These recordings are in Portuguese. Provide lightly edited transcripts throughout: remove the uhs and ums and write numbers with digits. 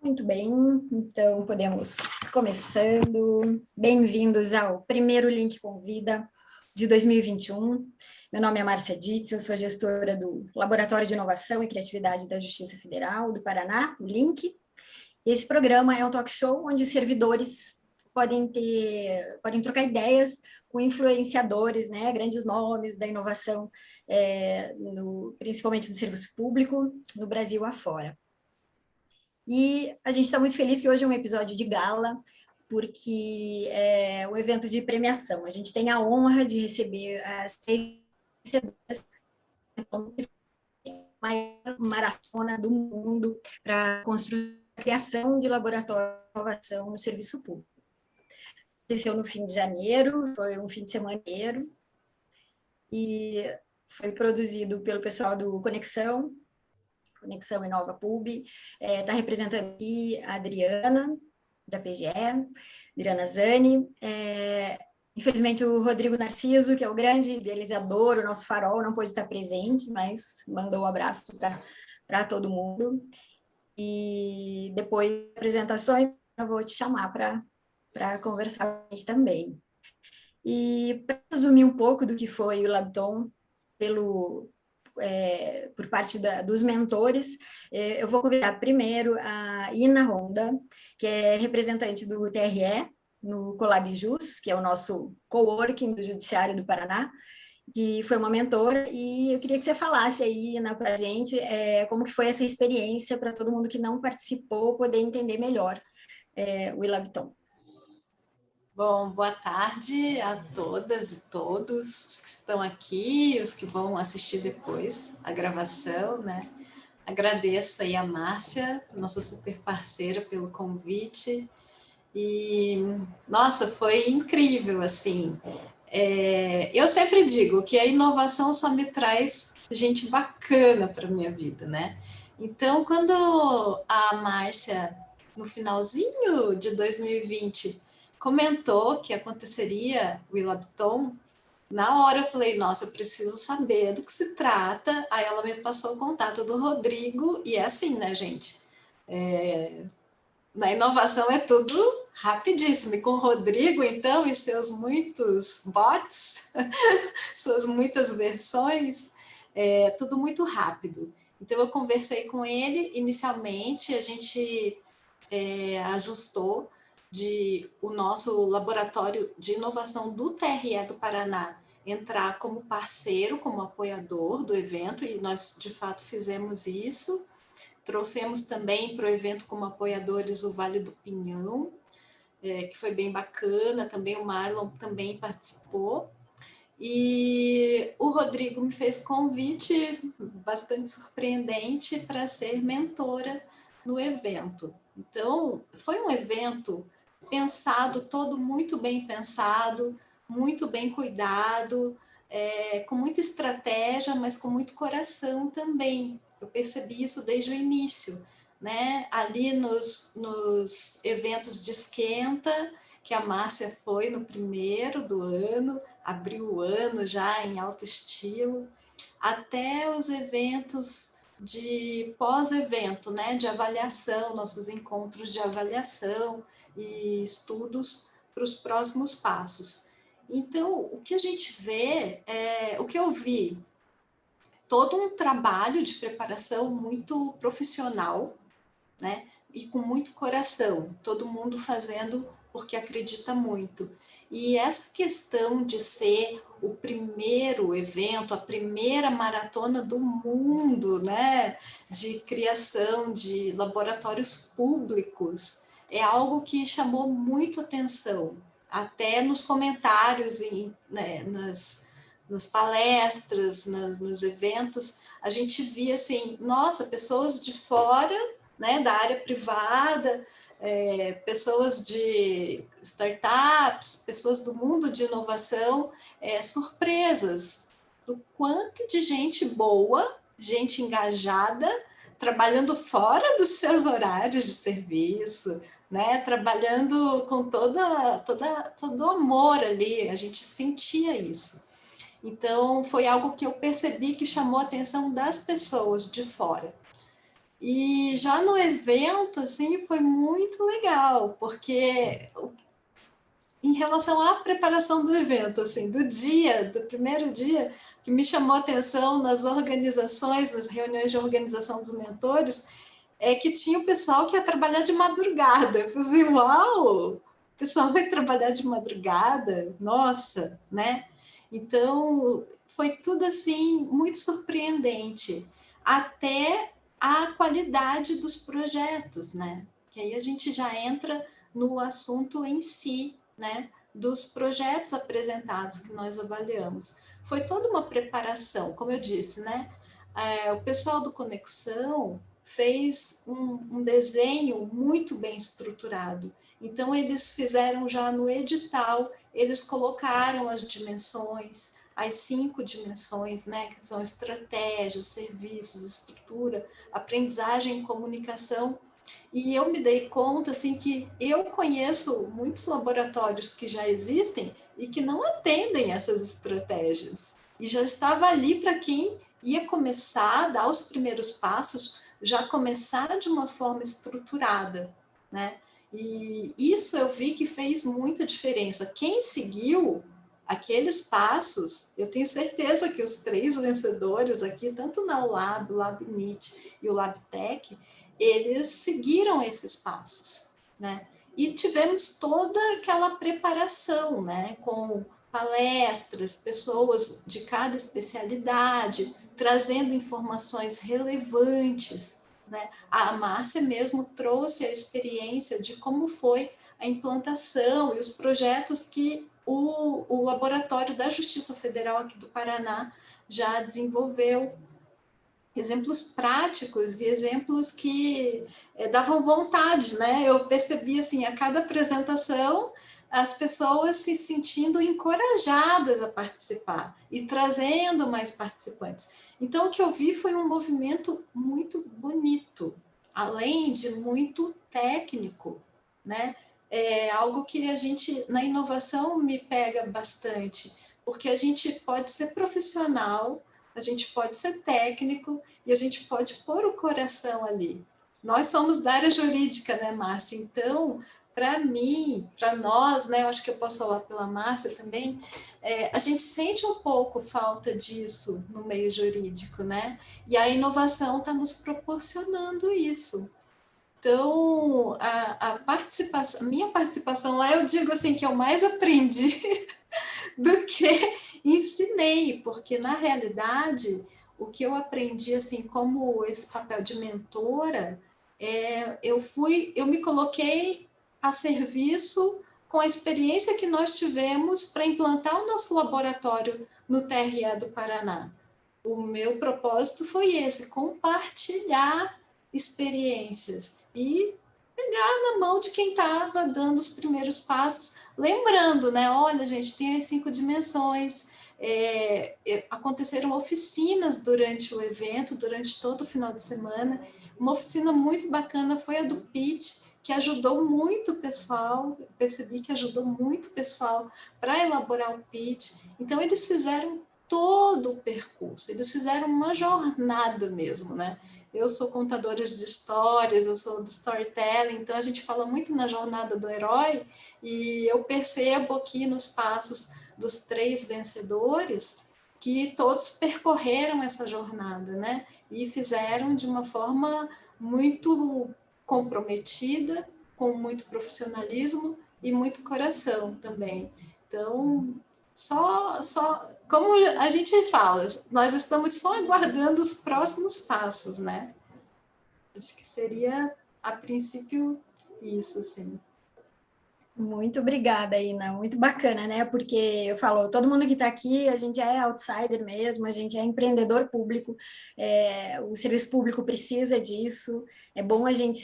Muito bem, então podemos começando. Bem-vindos ao primeiro Link Convida de 2021. Meu nome é Márcia Ditz, eu sou gestora do Laboratório de Inovação e Criatividade da Justiça Federal do Paraná, o Link. Esse programa é um talk show onde servidores podem trocar ideias com influenciadores, né, grandes nomes da inovação, principalmente no serviço público, no Brasil afora. E a gente está muito feliz que hoje é um episódio de gala, porque é um evento de premiação. A gente tem a honra de receber as 6 vencedoras da maior maratona do mundo para construir a criação de laboratório de inovação no serviço público. Aconteceu no fim de janeiro, foi um fim de semana inteiro, e foi produzido pelo pessoal do Conexão Inova Pub, está representando aqui a Adriana, da PGE, Adriana Zani, infelizmente o Rodrigo Narciso, que é o grande idealizador, o nosso farol, não pôde estar presente, mas mandou um abraço para todo mundo, e depois das apresentações eu vou te chamar para conversar com a gente também. E para resumir um pouco do que foi o Labton por parte dos mentores, eu vou convidar primeiro a Ina Honda, que é representante do TRE, no Colab Jus, que é o nosso coworking do Judiciário do Paraná, que foi uma mentora, e eu queria que você falasse aí, Ina, para a gente, como que foi essa experiência para todo mundo que não participou poder entender melhor o Ilabton. Bom, boa tarde a todas e todos os que estão aqui, os que vão assistir depois a gravação, né? Agradeço aí a Márcia, nossa super parceira, pelo convite. E, nossa, foi incrível, assim. Eu sempre digo que a inovação só me traz gente bacana para a minha vida, né? Então, quando a Márcia, no finalzinho de 2020, comentou que aconteceria o Ilabton, na hora eu falei, nossa, eu preciso saber do que se trata. Aí ela me passou o contato do Rodrigo, e é assim, né, gente? Na inovação é tudo rapidíssimo. E com o Rodrigo, então, e seus muitos bots, suas muitas versões, tudo muito rápido. Então, eu conversei com ele inicialmente, a gente ajustou o nosso laboratório de inovação do TRE do Paraná entrar como parceiro, como apoiador do evento, e nós, de fato, fizemos isso. Trouxemos também para o evento como apoiadores o Vale do Pinhão, que foi bem bacana, também o Marlon também participou. E o Rodrigo me fez convite bastante surpreendente para ser mentora no evento. Então, foi um evento pensado, todo muito bem pensado, muito bem cuidado, com muita estratégia, mas com muito coração também. Eu percebi isso desde o início, né? Ali nos eventos de esquenta, que a Márcia foi no primeiro do ano, abriu o ano já em alto estilo, até os eventos de pós-evento, né, de avaliação, nossos encontros de avaliação e estudos para os próximos passos. Então, o que a gente vê, o que eu vi, todo um trabalho de preparação muito profissional, né, e com muito coração, todo mundo fazendo porque acredita muito. E essa questão de ser o primeiro evento, a primeira maratona do mundo, né, de criação de laboratórios públicos, é algo que chamou muito atenção, até nos comentários e, né, nas palestras, nos eventos, a gente via assim, nossa, pessoas de fora, né, da área privada, pessoas de startups, pessoas do mundo de inovação, surpresas do quanto de gente boa, gente engajada, trabalhando fora dos seus horários de serviço, né, trabalhando com todo o amor ali, a gente sentia isso. Então, foi algo que eu percebi que chamou a atenção das pessoas de fora. E já no evento, assim, foi muito legal, porque em relação à preparação do evento, assim, do primeiro dia, que me chamou a atenção nas organizações, nas reuniões de organização dos mentores, é que tinha o pessoal que ia trabalhar de madrugada. Eu falei, uau, o pessoal vai trabalhar de madrugada? Nossa, né? Então, foi tudo assim, muito surpreendente. Até a qualidade dos projetos, né? Que aí a gente já entra no assunto em si, né? Dos projetos apresentados que nós avaliamos. Foi toda uma preparação, como eu disse, né? O pessoal do Conexão fez um desenho muito bem estruturado. Então, eles fizeram já no edital, eles colocaram as dimensões, as 5 dimensões, né, que são estratégias, serviços, estrutura, aprendizagem e comunicação. E eu me dei conta assim, que eu conheço muitos laboratórios que já existem e que não atendem essas estratégias. E já estava ali para quem ia começar a dar os primeiros passos, já começar de uma forma estruturada, né? E isso eu vi que fez muita diferença. Quem seguiu aqueles passos, eu tenho certeza que os 3 vencedores aqui, tanto na ULAB, o LabNIT e o LabTech, eles seguiram esses passos, né? E tivemos toda aquela preparação, né? Com palestras, pessoas de cada especialidade, trazendo informações relevantes, né? A Márcia mesmo trouxe a experiência de como foi a implantação e os projetos que o Laboratório da Justiça Federal aqui do Paraná já desenvolveu, exemplos práticos e exemplos que davam vontade, né? Eu percebi assim, a cada apresentação, as pessoas se sentindo encorajadas a participar e trazendo mais participantes. Então, o que eu vi foi um movimento muito bonito, além de muito técnico, né? É algo que a gente, na inovação, me pega bastante, porque a gente pode ser profissional, a gente pode ser técnico e a gente pode pôr o coração ali. Nós somos da área jurídica, né, Márcia? Então, para mim, para nós, né, eu acho que eu posso falar pela Márcia também, a gente sente um pouco falta disso no meio jurídico, né? E a inovação está nos proporcionando isso. Então, a participação, minha participação lá, eu digo assim, que eu mais aprendi do que ensinei, porque na realidade o que eu aprendi assim como esse papel de mentora, eu me coloquei a serviço com a experiência que nós tivemos para implantar o nosso laboratório no TRE do Paraná. O meu propósito foi esse, compartilhar experiências e pegar na mão de quem estava dando os primeiros passos, lembrando, né? Olha, gente, tem as 5 dimensões. Aconteceram oficinas durante o evento, durante todo o final de semana. Uma oficina muito bacana foi a do pitch, que ajudou muito o pessoal, percebi que ajudou muito o pessoal para elaborar o pitch. Então, eles fizeram todo o percurso, eles fizeram uma jornada mesmo, né? Eu sou contadora de histórias, eu sou do storytelling, então a gente fala muito na jornada do herói, e eu percebo aqui nos passos dos 3 vencedores que todos percorreram essa jornada, né? E fizeram de uma forma muito comprometida, com muito profissionalismo e muito coração também. Então, como a gente fala, nós estamos só aguardando os próximos passos, né? Acho que seria, a princípio, isso, sim. Muito obrigada, Ina. Muito bacana, né? Porque eu falo, todo mundo que está aqui, a gente é outsider mesmo, a gente é empreendedor público, o serviço público precisa disso, é bom a gente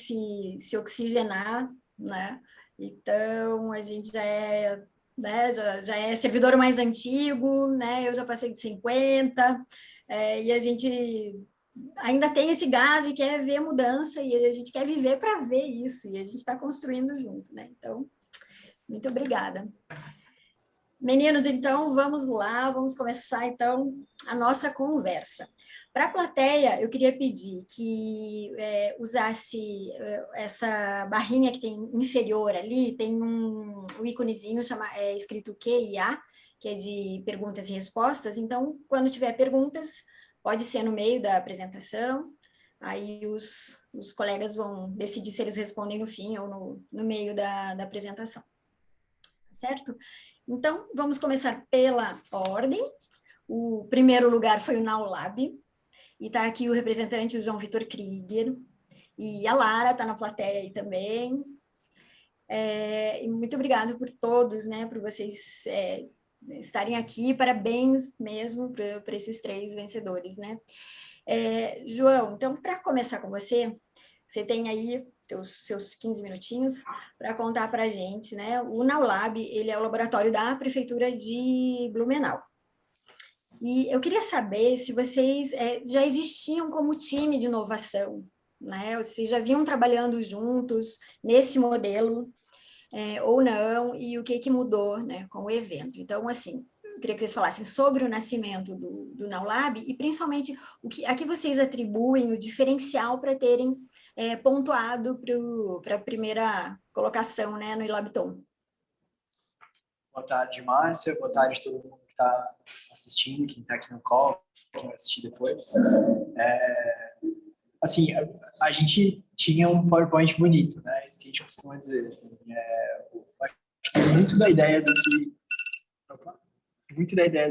se oxigenar, né? Então, a gente já é, né, já é servidor mais antigo, né? Eu já passei de 50, e a gente ainda tem esse gás e quer ver a mudança, e a gente quer viver para ver isso, e a gente está construindo junto, né? Então, muito obrigada. Meninos, então vamos lá, vamos começar então a nossa conversa. Para a plateia, eu queria pedir que usasse essa barrinha que tem inferior ali, tem um íconezinho escrito QIA, que é de perguntas e respostas. Então, quando tiver perguntas, pode ser no meio da apresentação, aí os colegas vão decidir se eles respondem no fim ou no meio da apresentação, certo? Então, vamos começar pela ordem. O primeiro lugar foi o Naulab, e está aqui o representante, o João Vitor Krieger, e a Lara está na plateia aí também. E muito obrigada por todos, né, por vocês estarem aqui, parabéns mesmo para esses 3 vencedores, né. João, então, para começar com você, você tem aí seus 15 minutinhos para contar para a gente, né? O Naulab, ele é o laboratório da Prefeitura de Blumenau. E eu queria saber se vocês já existiam como time de inovação, né? Vocês já vinham trabalhando juntos nesse modelo ou não, e o que mudou, né, com o evento. Então, assim, eu queria que vocês falassem sobre o nascimento do Naulab e, principalmente, a que vocês atribuem o diferencial para terem pontuado para a primeira colocação, né, no Ilabton. Boa tarde, Márcia. Boa tarde a todo mundo que está assistindo, quem está aqui no call, quem vai assistir depois. Assim, a gente tinha um PowerPoint bonito, né? Isso que a gente costuma dizer. Assim, acho que muito da ideia do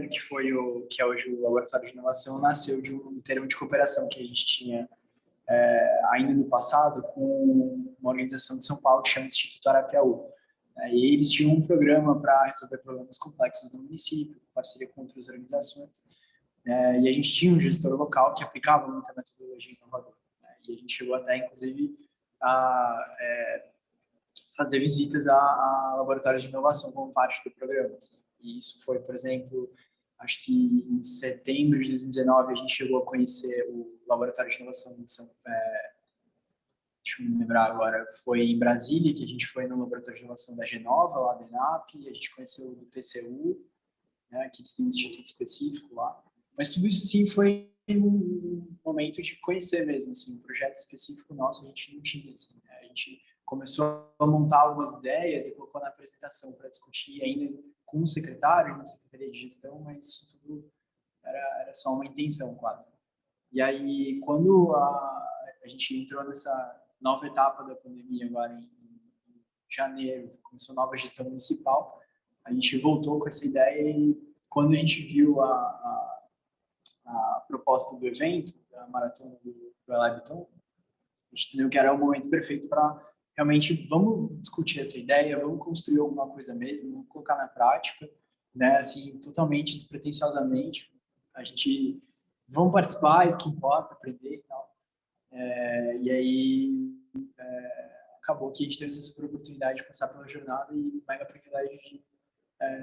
que foi que é hoje o Laboratório de Inovação nasceu de um termo de cooperação que a gente tinha ainda no passado com uma organização de São Paulo que chama Instituto Arapiaú. E eles tinham um programa para resolver problemas complexos no município, em parceria com outras organizações. E a gente tinha um gestor local que aplicava muita metodologia inovadora. E a gente chegou até, inclusive, a fazer visitas a laboratórios de inovação como parte do programa. Assim. E isso foi, por exemplo, acho que em setembro de 2019 a gente chegou a conhecer o laboratório de inovação de deixa eu me lembrar agora, foi em Brasília que a gente foi no laboratório de inovação da Genova, lá da ENAP, e a gente conheceu o do TCU, né, que eles têm um instituto específico lá. Mas tudo isso, sim, foi um momento de conhecer mesmo, assim, um projeto específico nosso a gente não tinha, assim, né? A gente começou a montar algumas ideias e colocou na apresentação para discutir ainda com o secretário, na Secretaria de Gestão, mas isso tudo era só uma intenção quase. E aí, quando a gente entrou nessa nova etapa da pandemia agora em janeiro, começou a nova gestão municipal, a gente voltou com essa ideia e quando a gente viu a proposta do evento, da maratona do Ilabton, a gente entendeu que era o momento perfeito para realmente vamos discutir essa ideia, vamos construir alguma coisa mesmo, vamos colocar na prática, né, assim, totalmente despretensiosamente, a gente vamos participar, isso que importa, aprender e tal. E aí acabou que a gente teve essa super oportunidade de passar pela jornada e o mega privilégio de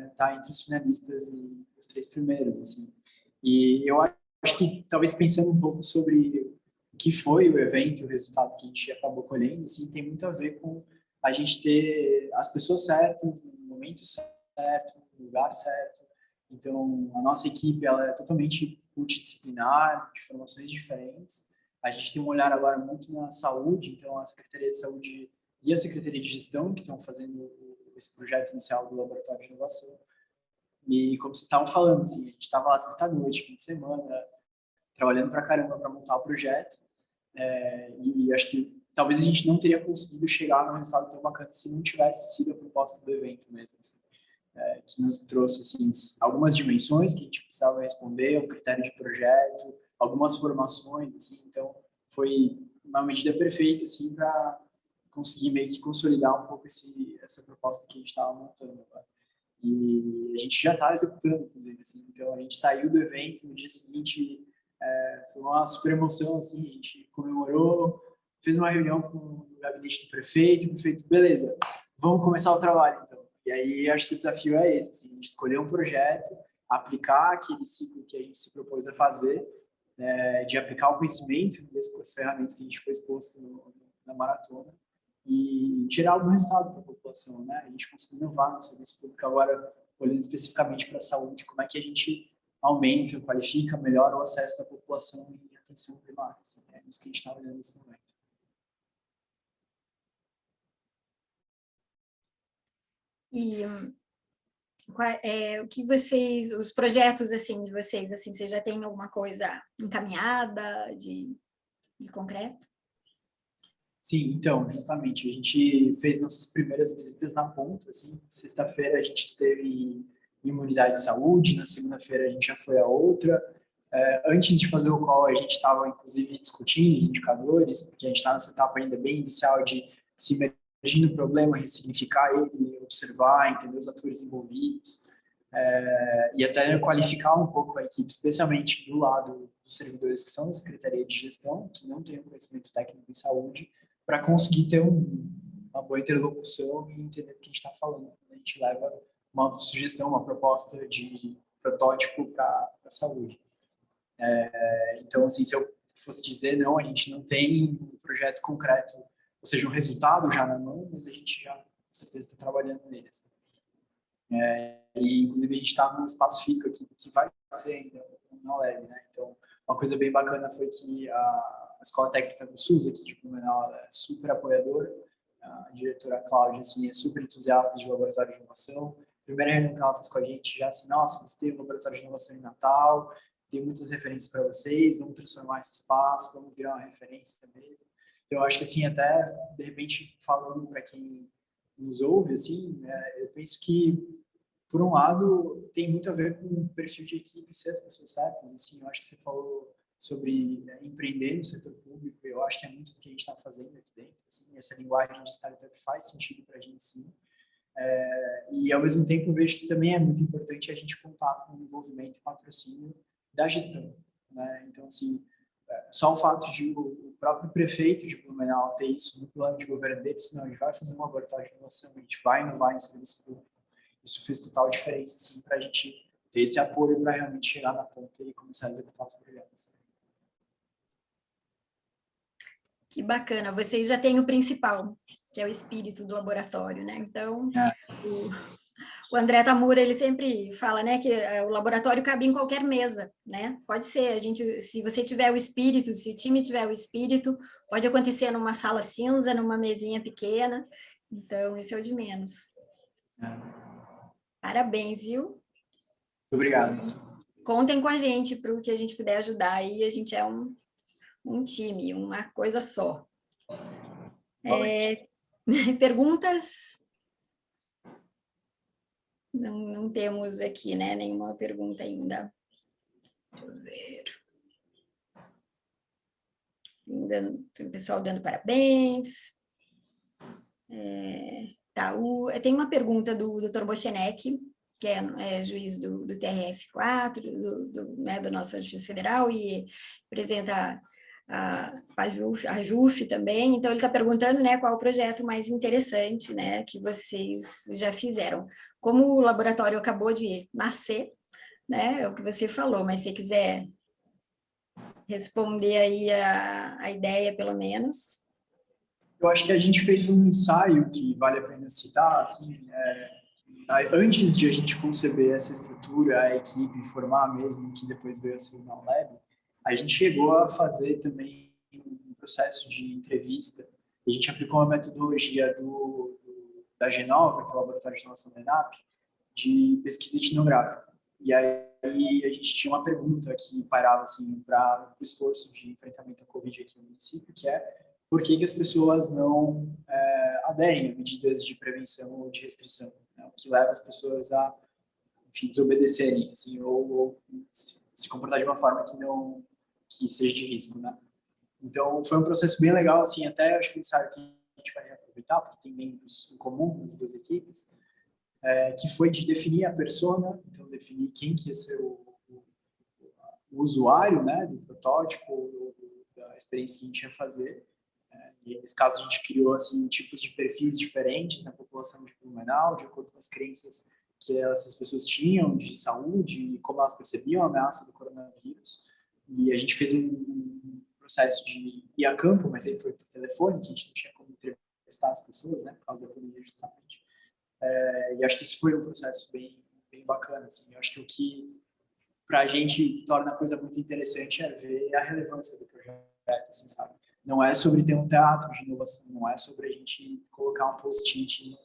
estar entre os finalistas e os 3 primeiros, assim. E eu acho que, talvez pensando um pouco sobre o que foi o evento, o resultado que a gente acabou colhendo, assim, tem muito a ver com a gente ter as pessoas certas, no momento certo, no lugar certo. Então, a nossa equipe ela é totalmente multidisciplinar, de formações diferentes. A gente tem um olhar agora muito na saúde, então a Secretaria de Saúde e a Secretaria de Gestão, que estão fazendo esse projeto inicial do Laboratório de Inovação. E como vocês estavam falando, assim, a gente estava lá sexta-noite, fim de semana, trabalhando pra caramba para montar o projeto. E acho que talvez a gente não teria conseguido chegar num resultado tão bacana se não tivesse sido a proposta do evento mesmo. Assim, que nos trouxe assim, algumas dimensões que a gente precisava responder, um critério de projeto, algumas formações, assim, então foi uma medida perfeita assim, para conseguir meio que consolidar um pouco essa proposta que a gente estava montando agora. E a gente já está executando, inclusive, assim, então a gente saiu do evento, no dia seguinte foi uma super emoção, assim, a gente comemorou, fez uma reunião com o gabinete do prefeito, o prefeito, beleza, vamos começar o trabalho, então. E aí acho que o desafio é esse, assim, a gente escolher um projeto, aplicar aquele ciclo que a gente se propôs a fazer, de aplicar o conhecimento com as ferramentas que a gente foi exposto na maratona e tirar algum resultado para a população, né? A gente conseguiu inovar no serviço público agora olhando especificamente para a saúde, como é que a gente aumenta, qualifica, melhora o acesso da população em atenção primária. Assim, é isso que a gente está olhando nesse momento. E o que vocês, os projetos assim de vocês, assim, vocês já têm alguma coisa encaminhada de concreto? Sim, então, justamente, a gente fez nossas primeiras visitas na ponta, assim, sexta-feira a gente esteve em uma unidade de saúde, na segunda-feira a gente já foi a outra. Antes de fazer o call, a gente estava, inclusive, discutindo os indicadores, porque a gente está nessa etapa ainda bem inicial de se imergir no problema, ressignificar ele, observar, entender os atores envolvidos, e até qualificar um pouco a equipe, especialmente do lado dos servidores que são da Secretaria de Gestão, que não têm um conhecimento técnico em saúde, para conseguir ter uma boa interlocução e entender do que a gente está falando. A gente leva uma sugestão, uma proposta de protótipo para a saúde. Então, assim, se eu fosse dizer, não, a gente não tem um projeto concreto, ou seja, um resultado já na mão, mas a gente já, com certeza, está trabalhando nele. Assim. E, inclusive, a gente está num espaço físico aqui que vai ser ainda na leve, né? Então, uma coisa bem bacana foi que a Escola Técnica do SUS aqui de Blumenau é super apoiadora. A diretora Cláudia, assim, é super entusiasta de laboratório de inovação. Primeira reunião que ela fez com a gente, já assim, nossa, você tem um laboratório de inovação em Natal, tem muitas referências para vocês, vamos transformar esse espaço, vamos virar uma referência mesmo. Então, eu acho que, assim, até, de repente, falando para quem nos ouve, assim, eu penso que, por um lado, tem muito a ver com o perfil de equipe ser as pessoas certas. Assim, eu acho que você falou sobre empreender no setor público, eu acho que é muito do que a gente está fazendo aqui dentro. Assim, essa linguagem de startup faz sentido para a gente, sim. E, ao mesmo tempo, eu vejo que também é muito importante a gente contar com o envolvimento e patrocínio da gestão. Né? Então, assim, só o fato de o próprio prefeito de Blumenau ter isso no plano de governo dele, senão a gente vai fazer um laboratório de inovação, a gente vai inovar em serviço público. Isso fez total diferença, assim, para a gente ter esse apoio para realmente chegar na ponta e começar a executar os projetos. Que bacana, vocês já têm o principal, que é o espírito do laboratório, né? Então, o André Tamura, ele sempre fala, né, que o laboratório cabe em qualquer mesa, né? Pode ser, se você tiver o espírito, se o time tiver o espírito, pode acontecer numa sala cinza, numa mesinha pequena, então isso é o de menos. Parabéns, viu? Muito obrigado. Contem com a gente para o que a gente puder ajudar aí, a gente é um time, uma coisa só. Perguntas? Não temos aqui, né, nenhuma pergunta ainda. Deixa eu ver. Tem o pessoal dando parabéns. Tem uma pergunta do Dr. Bochenek, que é juiz do TRF4, né, da nossa Justiça Federal, e apresenta a JUF também. Então, ele está perguntando, né, qual o projeto mais interessante, né, que vocês já fizeram. Como o laboratório acabou de nascer, né, é o que você falou, mas se quiser responder aí a ideia, pelo menos. Eu acho que a gente fez um ensaio que vale a pena citar, assim, antes de a gente conceber essa estrutura, a equipe, formar mesmo, que depois veio a ser o Lab, a gente chegou a fazer também um processo de entrevista. A gente aplicou uma metodologia da Genova, que é o Laboratório de Inovação da ENAP, de pesquisa etnográfica. E aí a gente tinha uma pergunta que parava assim, para o esforço de enfrentamento à Covid aqui no município, que é por que as pessoas não aderem a medidas de prevenção ou de restrição, né? O que leva as pessoas a, enfim, desobedecerem, assim, ou se comportar de uma forma que seja de risco, né? Então, foi um processo bem legal, assim, até acho que sabe que a gente vai aproveitar, porque tem membros em comum nas duas equipes, que foi de definir a persona, então definir quem que ia ser o usuário, né, do protótipo, da experiência que a gente ia fazer. E nesse caso a gente criou assim tipos de perfis diferentes na população de Blumenau, de acordo com as crenças que essas pessoas tinham de saúde e como elas percebiam a ameaça do coronavírus. E a gente fez um processo de ir a campo, mas aí foi por telefone, que a gente não tinha como entrevistar as pessoas, né, por causa da pandemia justamente. E acho que isso foi um processo bem bacana. Assim. Eu acho que o que para a gente torna a coisa muito interessante é ver a relevância do projeto, assim, sabe? Não é sobre ter um teatro de inovação, não é sobre a gente colocar um post-it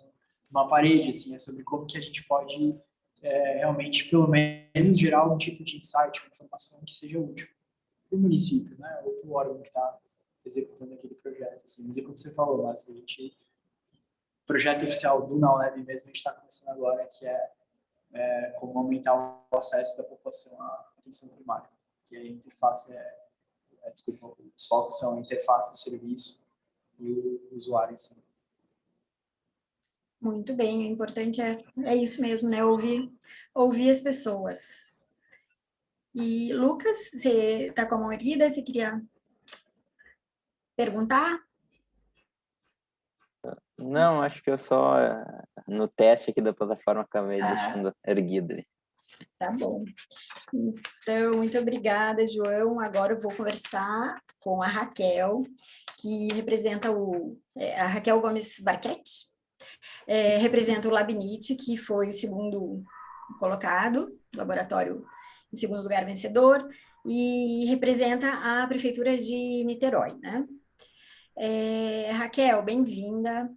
numa parede, assim, é sobre como que a gente pode realmente, pelo menos, gerar algum tipo de insight, uma informação que seja útil para o município, né? Ou para o órgão que está executando aquele projeto. Assim. Mas é como você falou, mas a gente, projeto oficial do NAULab mesmo, a gente está começando agora, que é como aumentar o acesso da população à atenção primária. E a interface desculpa, os focos são a interface do serviço e o usuário em si. Muito bem, o importante é isso mesmo, né? Ouvir as pessoas. E, Lucas, você está com a mão erguida? Você queria perguntar? Não, acho que eu só, no teste aqui da plataforma, acabei deixando erguida. Tá bom. Então, muito obrigada, João. Agora eu vou conversar com a Raquel, que representa a Raquel Gomes Barquete, representa o Labnit, que foi o segundo colocado, laboratório em segundo lugar vencedor, e representa a Prefeitura de Niterói, né? Raquel, bem-vinda.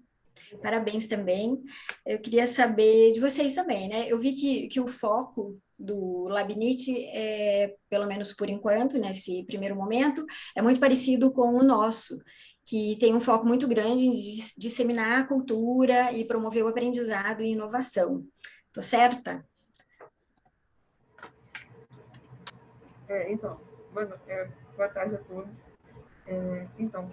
Parabéns também. Eu queria saber de vocês também, né? Eu vi que o foco do Labnit, pelo menos por enquanto, nesse primeiro momento, é muito parecido com o nosso, que tem um foco muito grande em disseminar a cultura e promover o aprendizado e inovação. Tô certa? Então, boa tarde a todos. Então,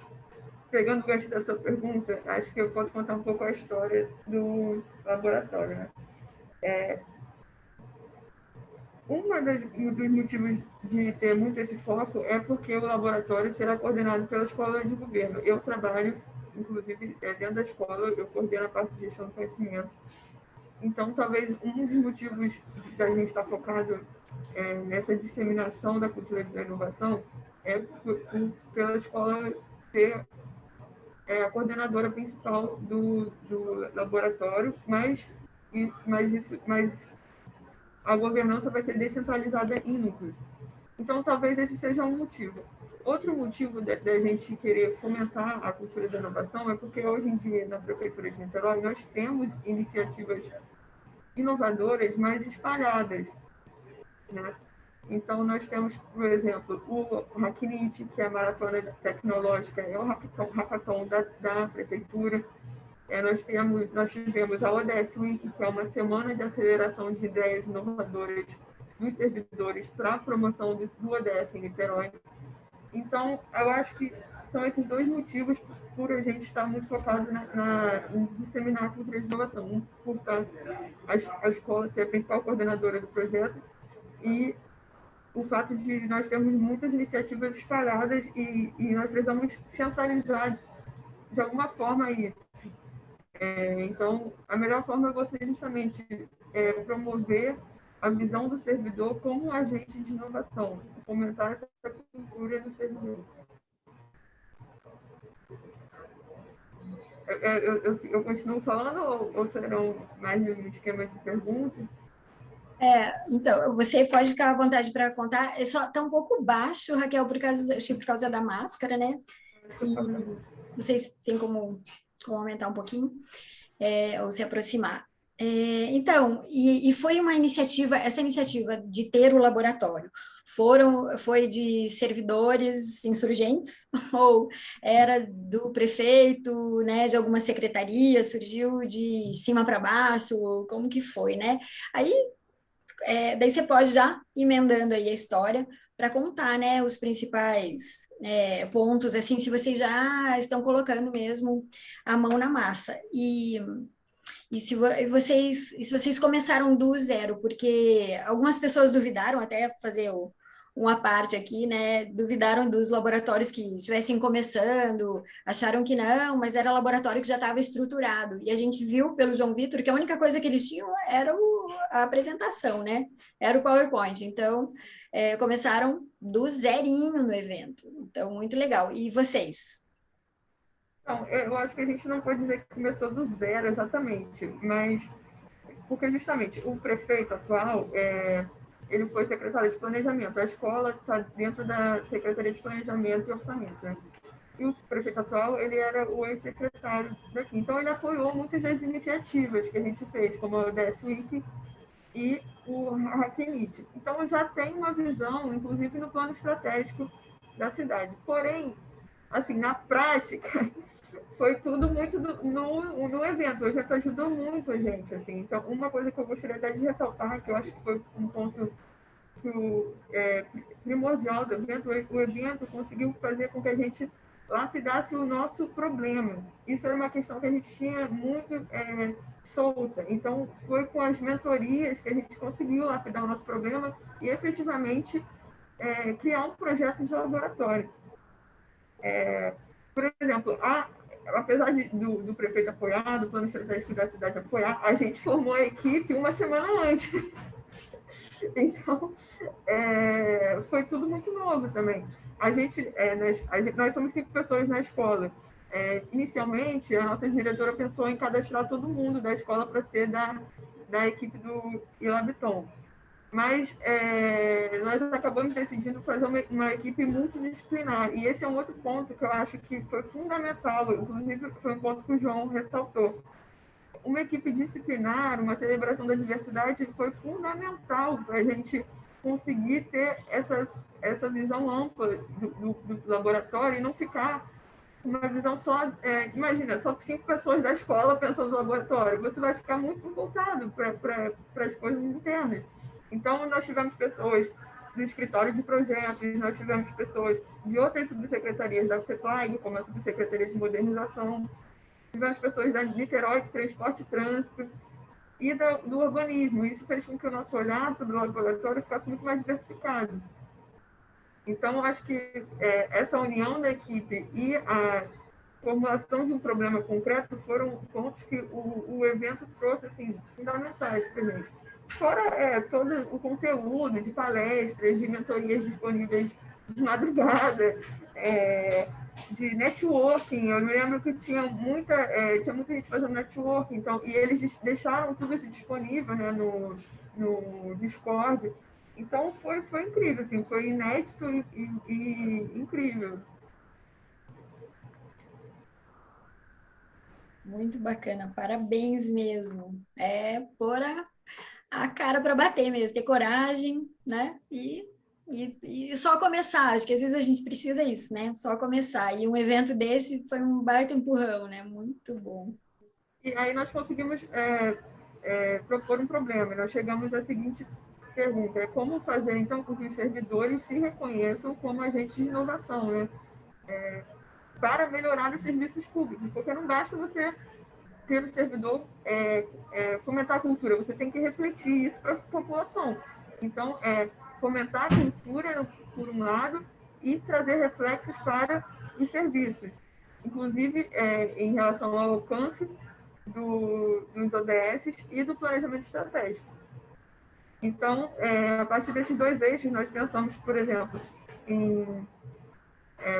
pegando o gancho da sua pergunta, acho que eu posso contar um pouco a história do laboratório, né? Dos motivos de ter muito esse foco é porque o laboratório será coordenado pela escola de governo. Eu trabalho, inclusive, dentro da escola, eu coordeno a parte de gestão do conhecimento. Então, talvez um dos motivos da gente estar focado nessa disseminação da cultura da inovação é pela escola ser a coordenadora principal do laboratório, mas a governança vai ser descentralizada em núcleos. Então, talvez esse seja um motivo. Outro motivo da gente querer fomentar a cultura da inovação é porque hoje em dia, na Prefeitura de Niterói, nós temos iniciativas inovadoras mais espalhadas, né? Então, nós temos, por exemplo, o Hacknit, que é a maratona tecnológica, é o hackathon da Prefeitura. Nós tivemos a ODS Week, que é uma semana de aceleração de ideias inovadoras dos servidores para a promoção do ODS em Niterói. Então, eu acho que são esses dois motivos por a gente estar muito focado em disseminar a cultura de inovação. Um, por causa a escola ser a principal coordenadora do projeto, e o fato de nós termos muitas iniciativas espalhadas e nós precisamos centralizar de alguma forma isso. Então, a melhor forma é você justamente promover a visão do servidor como um agente de inovação, fomentar essa cultura do servidor. Eu continuo falando ou serão mais um esquema de perguntas? Então, você pode ficar à vontade para contar. Só está um pouco baixo, Raquel, acho que por causa da máscara, né? E não sei se tem como aumentar um pouquinho, ou se aproximar. Então, foi uma iniciativa, essa iniciativa de ter o laboratório, foi de servidores insurgentes ou era do prefeito, né, de alguma secretaria, surgiu de cima para baixo, como que foi, né? Aí, daí você pode já emendando aí a história para contar, né, os principais pontos, assim, se vocês já estão colocando mesmo a mão na massa. E se vocês começaram do zero, porque algumas pessoas duvidaram, até fazer uma parte aqui, né? Duvidaram dos laboratórios que estivessem começando, acharam que não, mas era laboratório que já estava estruturado. E a gente viu pelo João Vitor que a única coisa que eles tinham era a apresentação, né? Era o PowerPoint. Então, começaram do zerinho no evento. Então, muito legal. E vocês? Não, eu acho que a gente não pode dizer que começou do zero exatamente, mas porque justamente o prefeito atual, ele foi secretário de planejamento, a escola está dentro da Secretaria de Planejamento e Orçamento, né? E o prefeito atual, ele era o ex-secretário daqui. Então, ele apoiou muitas das iniciativas que a gente fez, como a ODS Week e o Hackenit. Então, já tem uma visão, inclusive no plano estratégico da cidade. Porém, assim, na prática, foi tudo muito no evento. O evento ajudou muito a gente, assim. Então, uma coisa que eu gostaria até de ressaltar, que eu acho que foi um ponto primordial do evento, o evento conseguiu fazer com que a gente lapidasse o nosso problema. Isso era uma questão que a gente tinha muito solta. Então, foi com as mentorias que a gente conseguiu lapidar o nosso problema e, efetivamente, criar um projeto de laboratório. Por exemplo, apesar do prefeito apoiar, do plano estratégico da cidade apoiar, a gente formou a equipe uma semana antes. Então, foi tudo muito novo também. Nós somos 5 pessoas na escola. Inicialmente, a nossa diretora pensou em cadastrar todo mundo da escola para ser da equipe do Ilabiton. Mas nós acabamos decidindo fazer uma equipe multidisciplinar. E esse é um outro ponto que eu acho que foi fundamental, inclusive foi um ponto que o João ressaltou. Uma equipe disciplinar, uma celebração da diversidade foi fundamental para a gente conseguir ter essa visão ampla do laboratório e não ficar uma visão só, imagina, só 5 pessoas da escola pensando no laboratório, você vai ficar muito voltado para as coisas internas. Então, nós tivemos pessoas do escritório de projetos, nós tivemos pessoas de outras subsecretarias da FEFLAG, como a subsecretaria de modernização, tivemos pessoas da Niterói, Transporte e Trânsito, e do urbanismo. Isso fez com que o nosso olhar sobre o laboratório ficasse muito mais diversificado. Então, acho que essa união da equipe e a formulação de um problema concreto foram pontos que o evento trouxe assim, fundamentais para a gente. Fora todo o conteúdo de palestras, de mentorias disponíveis de madrugada, de networking. Eu me lembro que tinha muita gente fazendo networking, então, e eles deixaram tudo isso disponível, né, no Discord. Então, foi incrível, assim, foi inédito e incrível. Muito bacana, parabéns mesmo. Pôr a cara para bater mesmo, ter coragem, né? E só começar, acho que às vezes a gente precisa isso, né? Só começar. E um evento desse foi um baita empurrão, né? Muito bom. E aí nós conseguimos propor um problema. Nós chegamos à seguinte pergunta: como fazer, então, com que os servidores se reconheçam como agentes de inovação, né? Para melhorar os serviços públicos, porque não basta você ter o servidor fomentar a cultura, você tem que refletir isso para a população. Então, fomentar a cultura, por um lado, e trazer reflexos para os serviços, inclusive em relação ao alcance dos ODS e do planejamento estratégico. Então, a partir desses 2 eixos, nós pensamos, por exemplo, em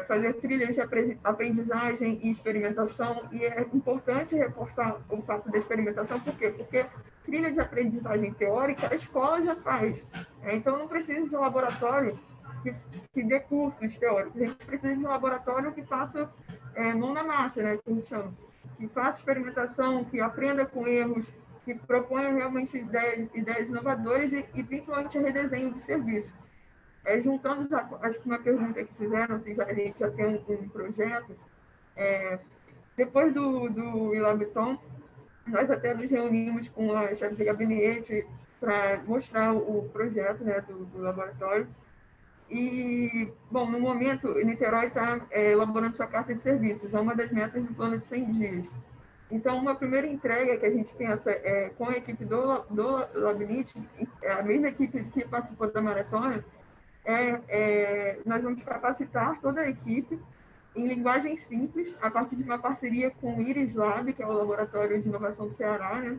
fazer trilhas de aprendizagem e experimentação, e é importante reforçar o fato da experimentação, por quê? Porque trilha de aprendizagem teórica a escola já faz, então não precisa de um laboratório que dê cursos teóricos, a gente precisa de um laboratório que faça mão na massa, né, que a gente chama, que faça experimentação, que aprenda com erros, que proponha realmente ideias inovadoras e principalmente redesenho de serviços. Juntando, acho que uma pergunta que fizeram, se a gente já tem um projeto, depois do Ilabiton, nós até nos reunimos com a chefe de gabinete para mostrar o projeto, né, do laboratório. E, bom, no momento, o Niterói está elaborando sua carta de serviços, é uma das metas do plano de 100 dias. Então, uma primeira entrega que a gente pensa com a equipe do Labnit, a mesma equipe que participou da maratona, nós vamos capacitar toda a equipe em linguagem simples, a partir de uma parceria com o Iris Lab, que é o Laboratório de Inovação do Ceará, né?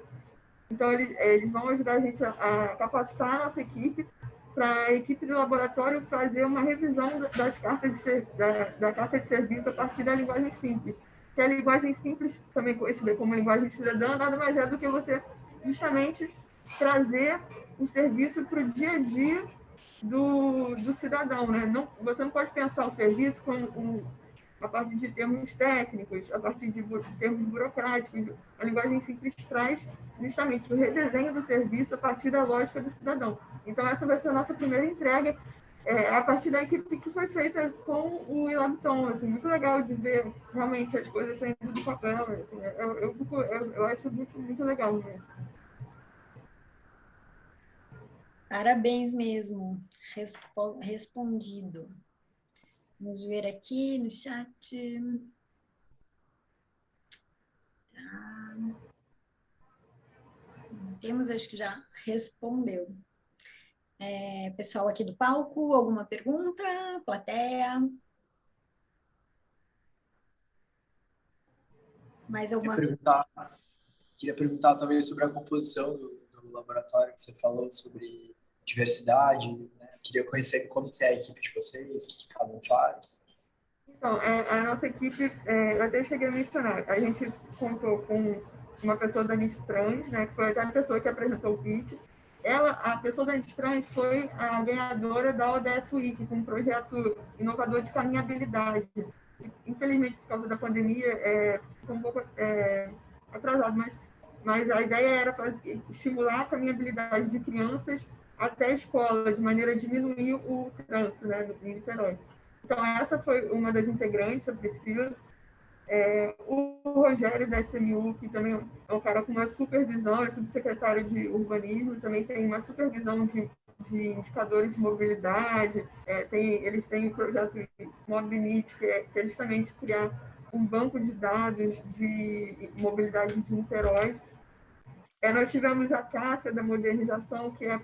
Então, eles vão ajudar a gente a capacitar a nossa equipe para a equipe do laboratório fazer uma revisão das cartas da carta de serviço a partir da linguagem simples. Que a linguagem simples, também conhecida como linguagem cidadã, nada mais é do que você justamente trazer o serviço para o dia a dia do cidadão, né? Você não pode pensar o serviço a partir de termos técnicos, a partir de termos burocráticos. A linguagem simples traz justamente o redesenho do serviço a partir da lógica do cidadão. Então, essa vai ser a nossa primeira entrega, a partir da equipe que foi feita com o Ilabton. Assim, muito legal de ver realmente as coisas saindo do papel. Assim, eu acho muito, muito legal mesmo. Parabéns mesmo. Respondido. Vamos ver aqui no chat. Tá. Temos, acho que já respondeu. Pessoal aqui do palco, alguma pergunta? Plateia? Mais alguma pergunta? Queria perguntar talvez sobre a composição do laboratório que você falou, sobre diversidade, né? Queria conhecer como que é a equipe de vocês, o que cada um faz. Então, a nossa equipe, eu até cheguei a mencionar, a gente contou com uma pessoa da NIT Trans, né, que foi até a pessoa que apresentou o pitch. A pessoa da NIT Trans foi a ganhadora da ODS Week, com um projeto inovador de caminhabilidade. Infelizmente, por causa da pandemia, ficou um pouco atrasado, mas a ideia era estimular a caminhabilidade de crianças até a escola, de maneira a diminuir o trânsito, né, em Niterói. Então, essa foi uma das integrantes, a Priscila. O Rogério, da SMU, que também é um cara com uma supervisão, é subsecretário de urbanismo, também tem uma supervisão de indicadores de mobilidade. Eles têm o projeto Mobility, que é justamente criar um banco de dados de mobilidade de Niterói. Nós tivemos a Cássia, da Modernização, que é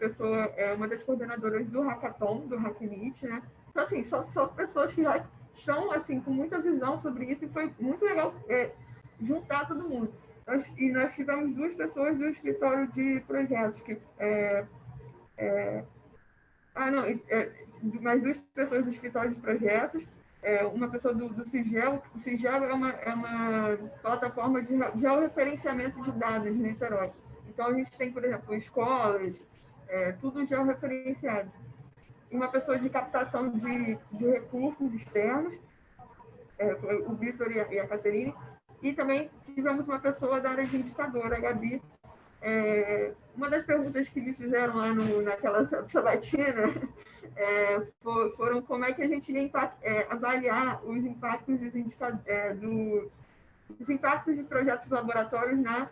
uma das coordenadoras do Hackathon, do Hacknit, né? Então, assim, são pessoas que já estão, assim, com muita visão sobre isso, e foi muito legal juntar todo mundo. Nós tivemos 2 pessoas do escritório de projetos, mais 2 pessoas do escritório de projetos, uma pessoa do CIGEL. O CIGEL é uma plataforma de georreferenciamento de dados de Niterói. Então, a gente tem, por exemplo, escolas, tudo georreferenciado. Uma pessoa de captação de recursos externos, o Vitor e a Caterine, e também tivemos uma pessoa da área de indicador, a Gabi. Uma das perguntas que me fizeram lá naquela sabatina foram como é que a gente ia avaliar os impactos dos impactos de projetos laboratórios na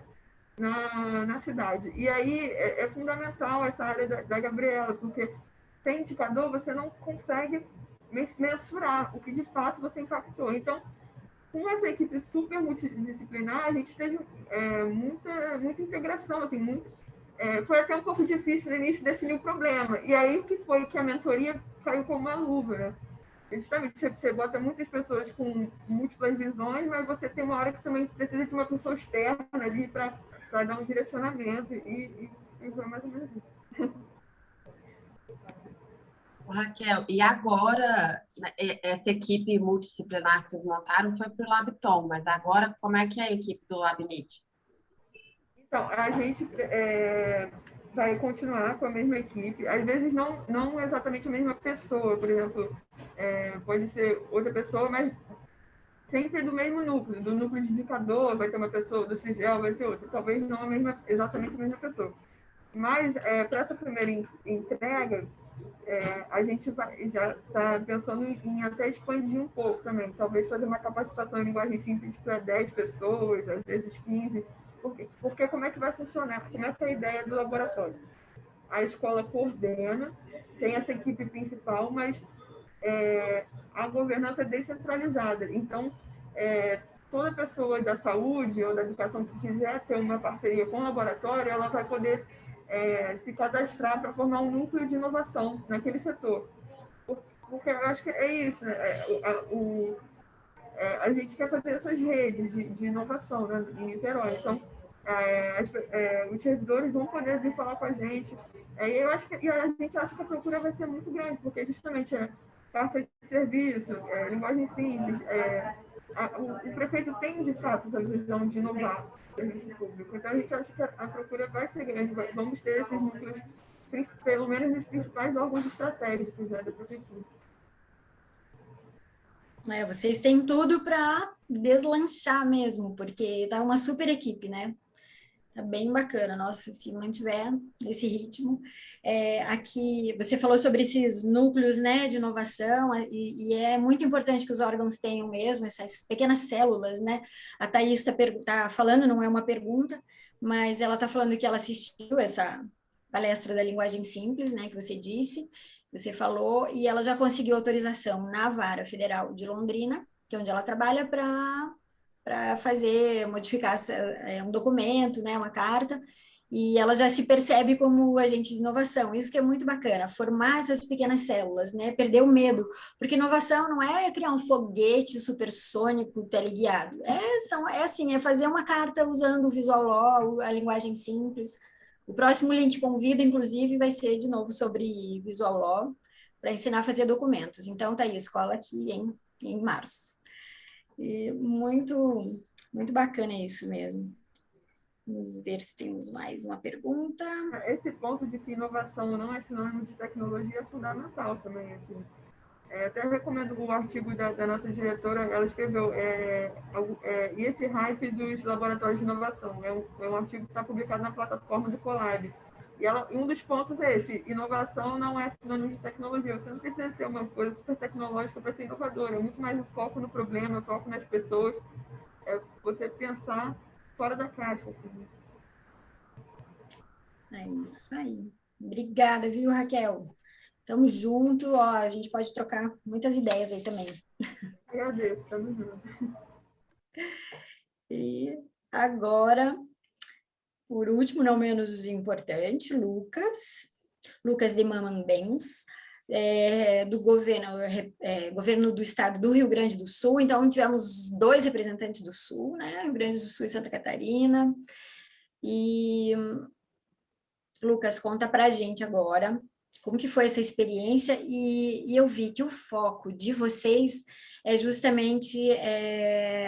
cidade. E aí é fundamental essa área da Gabriela, porque sem indicador você não consegue mensurar o que de fato você impactou. Então, com essa equipe super multidisciplinar, a gente teve muita integração, assim, foi até um pouco difícil no início definir o problema. E aí que foi que a mentoria caiu como uma luva, né? Justamente, você bota muitas pessoas com múltiplas visões, mas você tem uma hora que também precisa de uma pessoa externa ali para dar um direcionamento, e foi mais ou menos isso. Raquel, e agora, essa equipe multidisciplinar que vocês montaram foi para o LabTom, mas agora como é que é a equipe do LabNIT? Então, a gente vai continuar com a mesma equipe, às vezes não exatamente a mesma pessoa, por exemplo, pode ser outra pessoa, mas sempre do mesmo núcleo, do núcleo de indicador, vai ter uma pessoa, do CIGEL vai ser outra, talvez não exatamente a mesma pessoa. Mas, para essa primeira entrega, a gente já está pensando em até expandir um pouco também, talvez fazer uma capacitação em linguagem simples para 10 pessoas, às vezes 15, porque como é que vai funcionar? Como é que é a ideia do laboratório? A escola coordena, tem essa equipe principal, mas a governança é descentralizada. Então, toda pessoa da saúde ou da educação que quiser ter uma parceria com o laboratório, ela vai poder se cadastrar para formar um núcleo de inovação naquele setor. Porque eu acho que é isso, né? A gente quer fazer essas redes de inovação, né, em Niterói. Então, os servidores vão poder vir falar com a gente. Eu acho que, e a gente acha que a procura vai ser muito grande, porque justamente carta de serviço, linguagem simples, o prefeito tem, de fato, essa visão de inovar. serviço público. Então, a gente acha que a procura vai ser grande. Vamos ter esses núcleos, pelo menos nos principais órgãos estratégicos, né, da prefeitura. Vocês têm tudo para deslanchar mesmo, porque tá uma super equipe, né? Tá bem bacana, nossa, se mantiver esse ritmo. Aqui, você falou sobre esses núcleos, né, de inovação, e é muito importante que os órgãos tenham mesmo essas pequenas células, né? A Thaís tá falando, não é uma pergunta, mas ela está falando que ela assistiu essa palestra da linguagem simples, né, que você falou, e ela já conseguiu autorização na Vara Federal de Londrina, que é onde ela trabalha, para modificar um documento, né, uma carta, e ela já se percebe como agente de inovação. Isso que é muito bacana, formar essas pequenas células, né, perder o medo, porque inovação não é criar um foguete supersônico teleguiado, é fazer uma carta usando o Visual Law, a linguagem simples. O próximo link convida, inclusive, vai ser de novo sobre Visual Law, para ensinar a fazer documentos. Então, tá aí, escola aqui em março. E muito, muito bacana isso mesmo. Vamos ver se temos mais uma pergunta. Esse ponto de que inovação não é sinônimo de tecnologia é fundamental também. Assim. Até recomendo o artigo da nossa diretora, ela escreveu, e esse hype dos laboratórios de inovação. É um artigo que está publicado na plataforma do Colab. E um dos pontos é esse: inovação não é sinônimo de tecnologia. Você não precisa ter uma coisa super tecnológica para ser inovadora. É muito mais o foco no problema, o foco nas pessoas. É você pensar fora da caixa. Assim. É isso aí. Obrigada, viu, Raquel? Tamo junto. Ó, a gente pode trocar muitas ideias aí também. Agradeço, tamo junto. E agora, por último, não menos importante, Lucas de Mamambens, do governo do estado do Rio Grande do Sul. Então, tivemos 2 representantes do Sul, né? Rio Grande do Sul e Santa Catarina. E, Lucas, conta para a gente agora como que foi essa experiência, e eu vi que o foco de vocês é justamente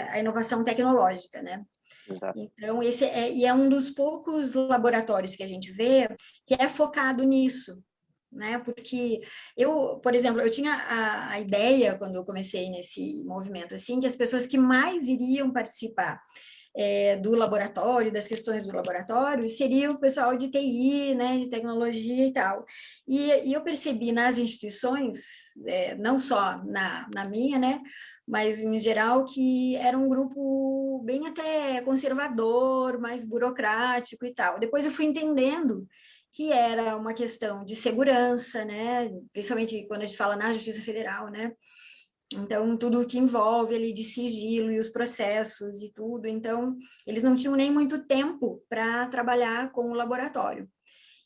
a inovação tecnológica, né? Exato. Então, esse é um dos poucos laboratórios que a gente vê que é focado nisso, né? Porque por exemplo, eu tinha a ideia, quando eu comecei nesse movimento, assim, que as pessoas que mais iriam participar do laboratório, das questões do laboratório, seria o pessoal de TI, né, de tecnologia e tal. E eu percebi nas instituições, não só na minha, né, mas em geral, que era um grupo bem até conservador, mais burocrático e tal. Depois eu fui entendendo que era uma questão de segurança, né, principalmente quando a gente fala na Justiça Federal, né, então, tudo que envolve ali de sigilo e os processos e tudo. Então, eles não tinham nem muito tempo para trabalhar com o laboratório.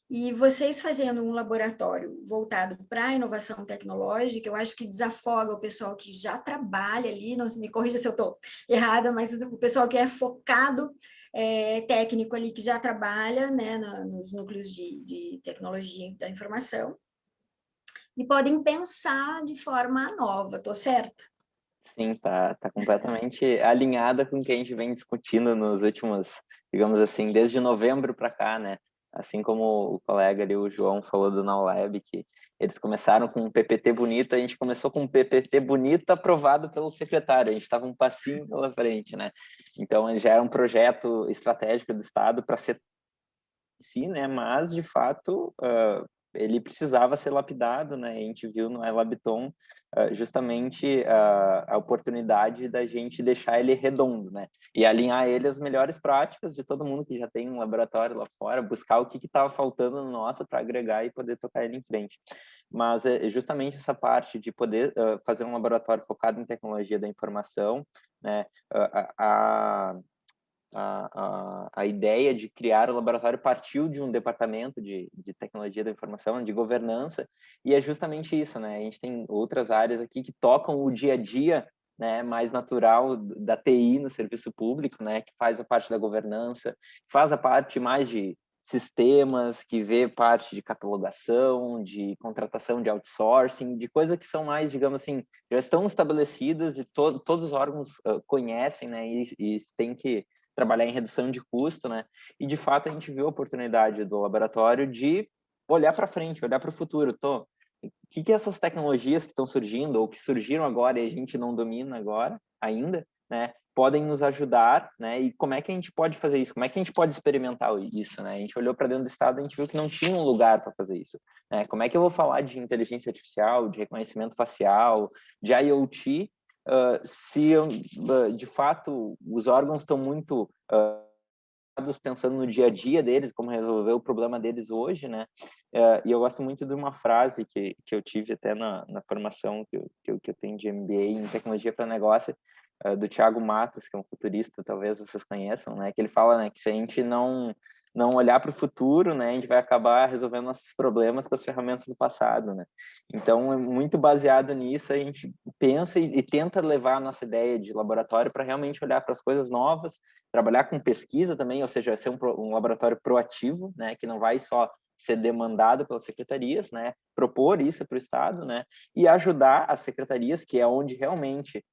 E vocês fazendo um laboratório voltado para a inovação tecnológica, eu acho que desafoga o pessoal que já trabalha ali, não me corrija se eu estou errada, mas o pessoal que é focado, técnico ali, que já trabalha, né, nos núcleos de tecnologia da informação, e podem pensar de forma nova, tô certa? Sim, tá completamente alinhada com o que a gente vem discutindo nos últimos, digamos assim, desde novembro para cá, né? Assim como o colega ali, o João, falou do Now Lab, que eles começaram com um PPT bonito, a gente começou com um PPT bonito aprovado pelo secretário, a gente estava um passinho pela frente, né? Então, já era um projeto estratégico do Estado para ser si, né? Mas, de fato, ele precisava ser lapidado, né? A gente viu no iLabton justamente a oportunidade da gente deixar ele redondo, né? E alinhar ele às melhores práticas de todo mundo que já tem um laboratório lá fora, buscar o que estava faltando no nosso para agregar e poder tocar ele em frente. Mas justamente essa parte de poder fazer um laboratório focado em tecnologia da informação, né? A ideia de criar o laboratório partiu de um departamento de tecnologia da informação, de governança, e é justamente isso, né? A gente tem outras áreas aqui que tocam o dia a dia, né, mais natural da TI no serviço público, né, que faz a parte da governança, faz a parte mais de sistemas, que vê parte de catalogação, de contratação de outsourcing, de coisas que são mais, digamos assim, já estão estabelecidas e todos os órgãos conhecem, né, e tem que trabalhar em redução de custo, né? E, de fato, a gente viu a oportunidade do laboratório de olhar para frente, olhar para o futuro. O que essas tecnologias que estão surgindo, ou que surgiram agora e a gente não domina agora ainda, né, podem nos ajudar, né? E como é que a gente pode fazer isso? Como é que a gente pode experimentar isso, né? A gente olhou para dentro do estado e a gente viu que não tinha um lugar para fazer isso, né? Como é que eu vou falar de inteligência artificial, de reconhecimento facial, de IoT, se de fato os órgãos estão muito pensando no dia a dia deles, como resolver o problema deles hoje, né? E eu gosto muito de uma frase que eu tive até na formação que eu tenho de MBA em tecnologia para negócio, do Thiago Matos, que é um futurista, talvez vocês conheçam, né? Que ele fala, né, que se a gente não olhar para o futuro, né, a gente vai acabar resolvendo nossos problemas com as ferramentas do passado, né? Então, é muito baseado nisso, a gente pensa e tenta levar a nossa ideia de laboratório para realmente olhar para as coisas novas, trabalhar com pesquisa também, ou seja, ser um laboratório proativo, né, que não vai só ser demandado pelas secretarias, né, propor isso para o Estado, né, e ajudar as secretarias, que é onde realmente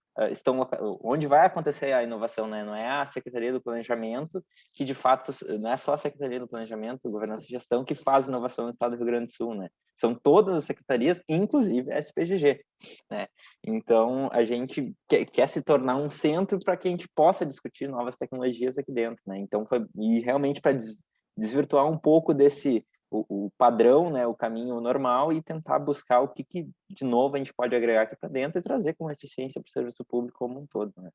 onde vai acontecer a inovação, né? Não é a Secretaria do Planejamento, que de fato não é só a Secretaria do Planejamento, Governança e Gestão que faz inovação no Estado do Rio Grande do Sul, né? São todas as secretarias, inclusive a SPGG, né? Então, a gente quer se tornar um centro para que a gente possa discutir novas tecnologias aqui dentro, né? Então, e realmente para desvirtuar um pouco desse o padrão, né, o caminho normal, e tentar buscar o que de novo a gente pode agregar aqui para dentro e trazer com eficiência para o serviço público como um todo, né?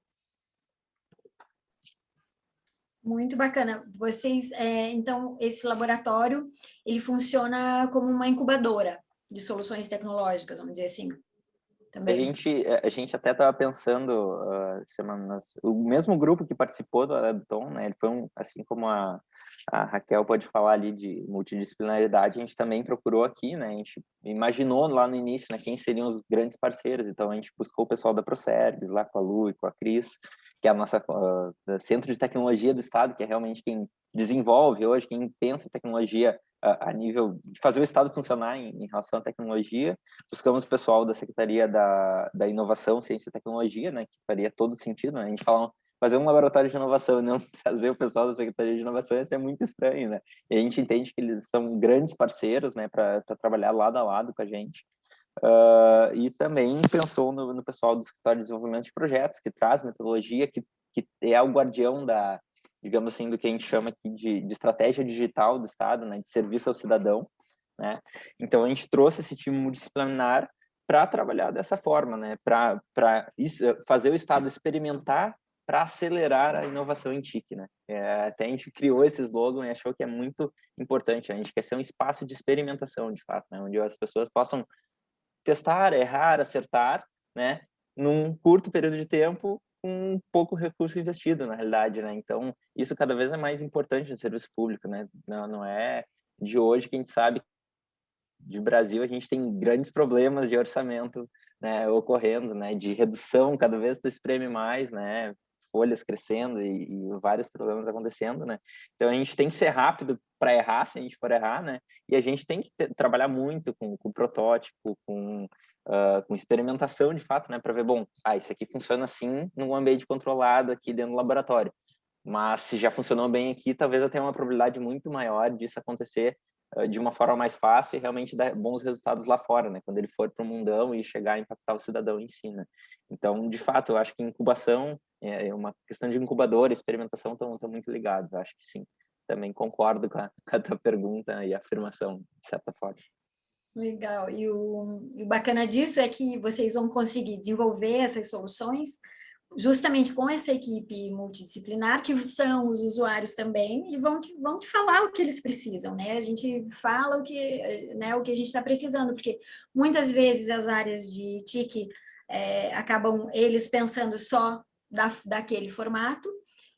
Muito bacana. Vocês, então, esse laboratório, ele funciona como uma incubadora de soluções tecnológicas, vamos dizer assim, também. A gente até estava pensando, o mesmo grupo que participou do Adapton, né, ele foi assim como a Raquel pode falar ali de multidisciplinaridade, a gente também procurou aqui, né, a gente imaginou lá no início, né, quem seriam os grandes parceiros, então a gente buscou o pessoal da Procerves, lá com a Lu e com a Cris, que é a nossa centro de tecnologia do Estado, que é realmente quem desenvolve hoje, quem pensa tecnologia a nível de fazer o Estado funcionar em relação à tecnologia. Buscamos o pessoal da Secretaria da Inovação, Ciência e Tecnologia, né, que faria todo sentido, né? A gente fala fazer um laboratório de inovação e não trazer o pessoal da Secretaria de Inovação, isso é muito estranho, né? E a gente entende que eles são grandes parceiros, né, para trabalhar lado a lado com a gente. E também pensou no pessoal do Escritório de Desenvolvimento de Projetos, que traz metodologia, que é o guardião digamos assim, do que a gente chama aqui de estratégia digital do Estado, né, de serviço ao cidadão, né? Então, a gente trouxe esse time multidisciplinar para trabalhar dessa forma, né, para fazer o Estado experimentar para acelerar a inovação em TIC, né? Até a gente criou esse slogan e achou que é muito importante. A gente quer ser um espaço de experimentação, de fato, né, onde as pessoas possam testar, errar, acertar, né, num curto período de tempo, com pouco recurso investido, na realidade, né? Então, isso cada vez é mais importante no serviço público, né? Não é de hoje que a gente sabe de Brasil a gente tem grandes problemas de orçamento, né, ocorrendo, né, de redução, cada vez tu espreme mais, né, folhas crescendo e vários problemas acontecendo, né? Então a gente tem que ser rápido para errar, se a gente for errar, né? E a gente tem que trabalhar muito com protótipo, com experimentação de fato, né, para ver, bom, isso aqui funciona assim num ambiente controlado aqui dentro do laboratório. Mas se já funcionou bem aqui, talvez eu tenha uma probabilidade muito maior disso acontecer de uma forma mais fácil e realmente dar bons resultados lá fora, né? Quando ele for para o mundão e chegar a impactar o cidadão em si, né? Então, de fato, eu acho que incubação, uma questão de incubadora, experimentação estão muito ligados. Eu acho que sim. Também concordo com a tua pergunta e afirmação, de certa forma. Legal. E o bacana disso é que vocês vão conseguir desenvolver essas soluções justamente com essa equipe multidisciplinar, que são os usuários também, e vão te falar o que eles precisam, né? A gente fala o que a gente está precisando, porque muitas vezes as áreas de TIC acabam eles pensando só daquele formato,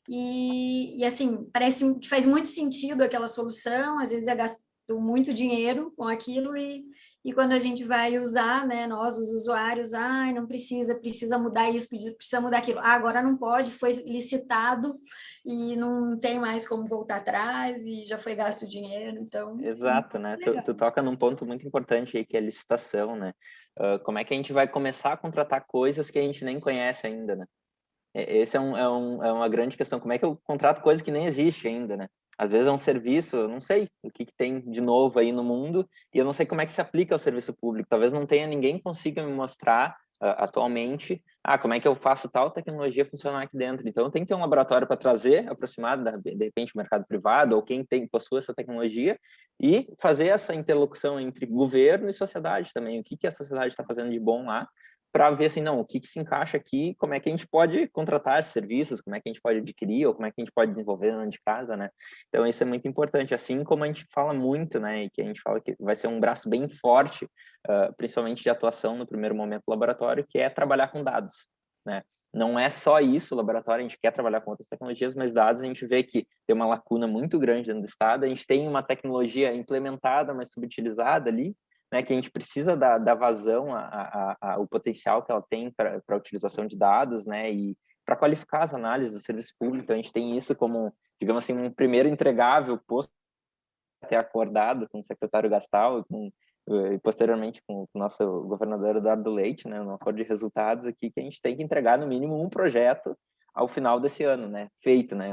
e assim, parece que faz muito sentido aquela solução, às vezes é gasto muito dinheiro com aquilo, e quando a gente vai usar, né, nós, os usuários, não precisa mudar isso, precisa mudar aquilo. Agora não pode, foi licitado e não tem mais como voltar atrás e já foi gasto dinheiro, então... Exato, né? Tu toca num ponto muito importante aí, que é a licitação, né? Como é que a gente vai começar a contratar coisas que a gente nem conhece ainda, né? Esse é uma grande questão. Como é que eu contrato coisa que nem existe ainda, né? Às vezes é um serviço, eu não sei o que tem de novo aí no mundo e eu não sei como é que se aplica ao serviço público. Talvez não tenha ninguém que consiga me mostrar atualmente, como é que eu faço tal tecnologia funcionar aqui dentro. Então, tem que ter um laboratório para trazer, aproximado, de repente, o mercado privado ou quem possui essa tecnologia e fazer essa interlocução entre governo e sociedade também. O que a sociedade está fazendo de bom lá, para ver assim, não, o que se encaixa aqui, como é que a gente pode contratar esses serviços, como é que a gente pode adquirir, ou como é que a gente pode desenvolver dentro de casa, né? Então, isso é muito importante, assim como a gente fala muito, né, e que a gente fala que vai ser um braço bem forte, principalmente de atuação no primeiro momento do laboratório, que é trabalhar com dados, né? Não é só isso, o laboratório, a gente quer trabalhar com outras tecnologias, mas dados a gente vê que tem uma lacuna muito grande dentro do Estado, a gente tem uma tecnologia implementada, mas subutilizada ali, né, que a gente precisa dar vazão ao potencial que ela tem para a utilização de dados, né, e para qualificar as análises do serviço público. Então, a gente tem isso como, digamos assim, um primeiro entregável posto até acordado com o secretário Gastal e posteriormente com o nosso governador Eduardo Leite, né, no acordo de resultados aqui, que a gente tem que entregar no mínimo um projeto ao final desse ano, né, feito, né,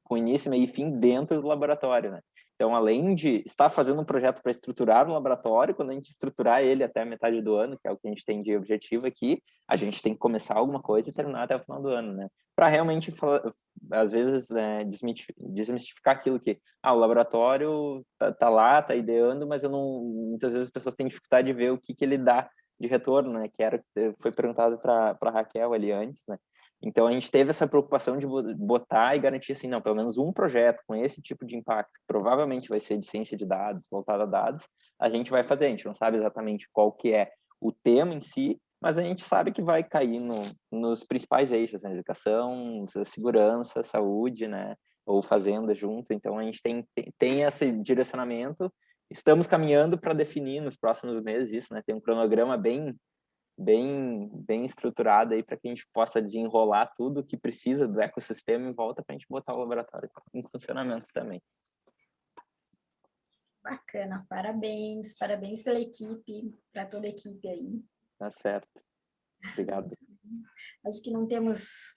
com início, meio e fim dentro do laboratório, né. Então, além de estar fazendo um projeto para estruturar o laboratório, quando a gente estruturar ele até a metade do ano, que é o que a gente tem de objetivo aqui, a gente tem que começar alguma coisa e terminar até o final do ano, né? Para realmente, às vezes, desmistificar aquilo que, o laboratório tá lá, tá ideando, mas eu não, muitas vezes as pessoas têm dificuldade de ver o que ele dá de retorno, né? Que foi perguntado para a Raquel ali antes, né? Então, a gente teve essa preocupação de botar e garantir, assim, não, pelo menos um projeto com esse tipo de impacto, que provavelmente vai ser de ciência de dados, voltado a dados, a gente vai fazer. A gente não sabe exatamente qual que é o tema em si, mas a gente sabe que vai cair nos principais eixos, né? Educação, segurança, saúde, né? Ou fazenda junto. Então, a gente tem esse direcionamento. Estamos caminhando para definir nos próximos meses isso, né? Tem um cronograma bem estruturada aí para que a gente possa desenrolar tudo que precisa do ecossistema em volta para a gente botar o laboratório em funcionamento também. Bacana, parabéns pela equipe, para toda a equipe aí. Tá certo. Obrigado. Acho que não temos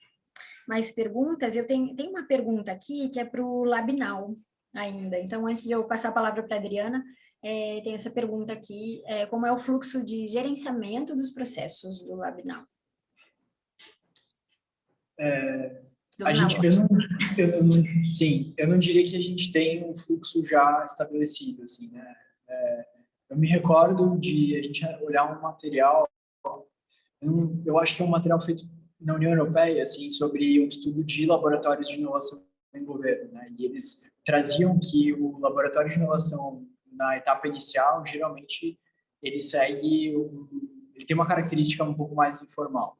mais perguntas. Eu tenho uma pergunta aqui que é para o Labinal ainda. Então, antes de eu passar a palavra para a Adriana, tem essa pergunta aqui, como é o fluxo de gerenciamento dos processos do Labinal? Eu não diria que a gente tem um fluxo já estabelecido, assim, né? Eu me recordo de a gente olhar um material, eu acho que é um material feito na União Europeia, assim, sobre um estudo de laboratórios de inovação em governo, né? E eles traziam que o laboratório de inovação na etapa inicial, geralmente, ele tem uma característica um pouco mais informal.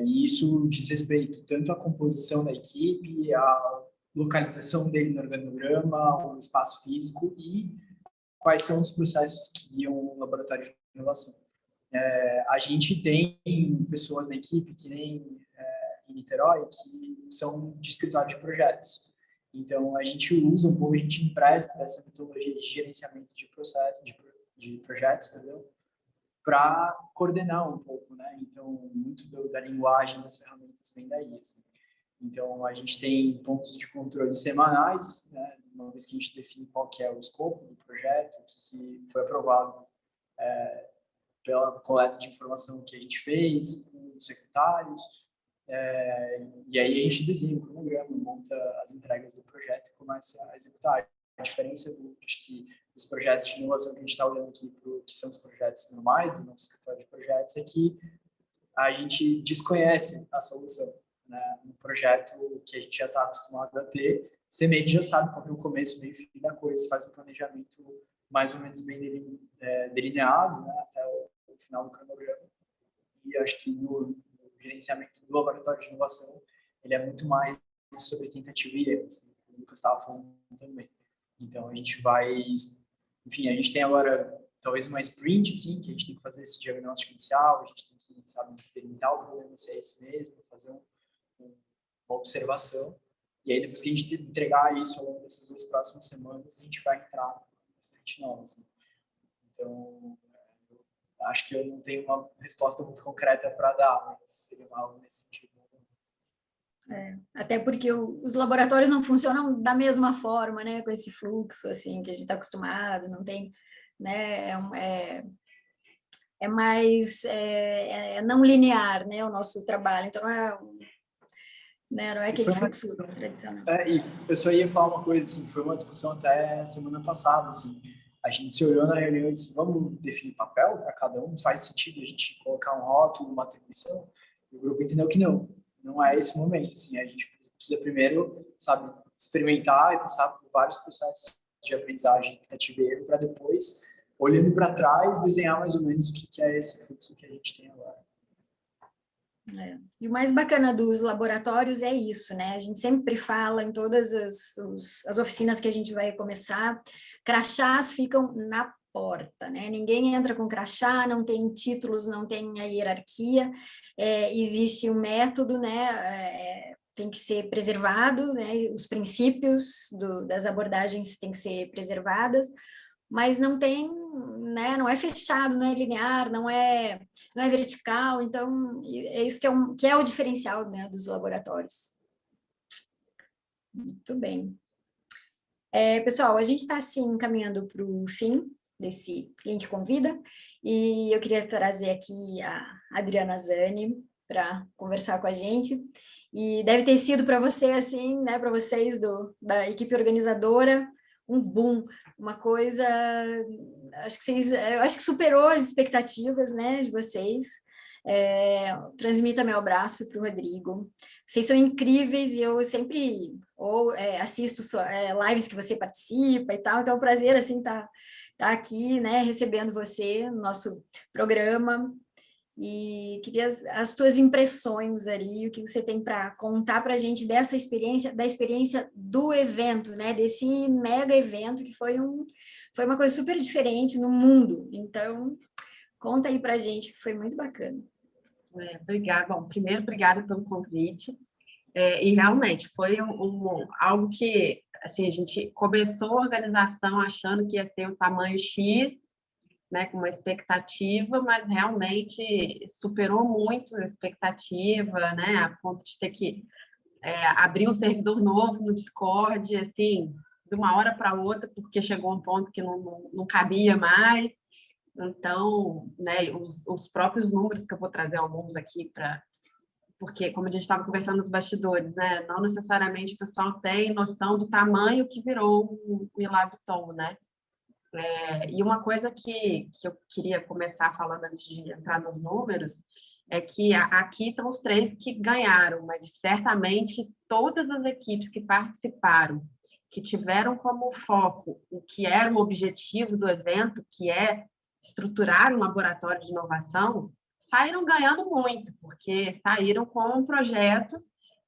E isso diz respeito tanto à composição da equipe, à localização dele no organograma, o espaço físico e quais são os processos que guiam o laboratório de inovação. A gente tem pessoas na equipe, que nem em Niterói, que são de escritório de projetos. Então, a gente usa um pouco, a gente empresta essa metodologia de gerenciamento de processos, de projetos, para coordenar um pouco, né? Então, muito da linguagem das ferramentas vem daí, assim. Então, a gente tem pontos de controle semanais, né? Uma vez que a gente define qual que é o escopo do projeto, que foi aprovado pela coleta de informação que a gente fez com os secretários, e aí a gente desenha o cronograma, monta as entregas do projeto e começa a executar. A diferença dos projetos de inovação que a gente está olhando aqui, que são os projetos normais do nosso escritório de projetos, é que a gente desconhece a solução, né? Um projeto que a gente já está acostumado a ter, você meio que já sabe qual é o começo, meio e fim da coisa, você faz um planejamento mais ou menos bem delineado, né, até o final do cronograma. E acho que no gerenciamento do laboratório de inovação, ele é muito mais sobre tentativa e erro, assim, como o Lucas estava falando também. Então, a gente vai... Enfim, a gente tem agora talvez uma sprint, assim, que a gente tem que fazer esse diagnóstico inicial, a gente tem que, sabe, delimitar o problema, se é esse mesmo, fazer uma observação. E aí, depois que a gente entregar isso ao longo dessas 2 próximas semanas, a gente vai entrar bastante nova, assim. Então, acho que eu não tenho uma resposta muito concreta para dar, mas seria algo nesse sentido. Até porque os laboratórios não funcionam da mesma forma, né? Com esse fluxo, assim, que a gente está acostumado, não tem, né? É mais não linear, né? O nosso trabalho, então não é aquele fluxo tradicional. E eu só ia falar uma coisa, assim, foi uma discussão até semana passada, assim, a gente se olhou na reunião e disse, vamos definir papel para cada um? Faz sentido a gente colocar um rótulo, uma atribuição? E o grupo entendeu que não é esse momento, assim, a gente precisa primeiro, sabe, experimentar e passar por vários processos de aprendizagem, tentativa e erro, para depois, olhando para trás, desenhar mais ou menos o que é esse fluxo que a gente tem agora. E o mais bacana dos laboratórios é isso, né? A gente sempre fala em todas as oficinas que a gente vai começar, crachás ficam na porta, né? Ninguém entra com crachá, não tem títulos, não tem a hierarquia, existe um método, né? Tem que ser preservado, né? Os princípios das abordagens têm que ser preservadas, mas não tem, né, não é fechado, não é linear, não é vertical, então é isso que é o diferencial, né, dos laboratórios. Muito bem. Pessoal, a gente está assim caminhando para o fim desse Link Convida, e eu queria trazer aqui a Adriana Zani para conversar com a gente, e deve ter sido para você assim, né, para vocês da equipe organizadora, um boom, uma coisa, eu acho que superou as expectativas, né, de vocês. Transmita meu abraço para o Rodrigo. Vocês são incríveis e eu sempre assisto lives que você participa e tal, então é um prazer assim tá aqui, né, recebendo você no nosso programa. E queria as tuas impressões ali, o que você tem para contar para a gente dessa experiência, da experiência do evento, né? Desse mega evento que foi uma coisa super diferente no mundo. Então, conta aí para a gente, que foi muito bacana. Obrigada. Bom, primeiro, obrigada pelo convite. E realmente foi algo que assim, a gente começou a organização achando que ia ter o tamanho X, né, com uma expectativa, mas realmente superou muito a expectativa, né, a ponto de ter que abrir um servidor novo no Discord, assim, de uma hora para outra, porque chegou um ponto que não cabia mais. Então, né, os próprios números que eu vou trazer alguns aqui porque, como a gente estava conversando nos bastidores, né, não necessariamente o pessoal tem noção do tamanho que virou o Ilabiton, né? E uma coisa que eu queria começar falando antes de entrar nos números é que aqui estão os 3 que ganharam, mas certamente todas as equipes que participaram, que tiveram como foco o que era o objetivo do evento, que é estruturar um laboratório de inovação, saíram ganhando muito, porque saíram com um projeto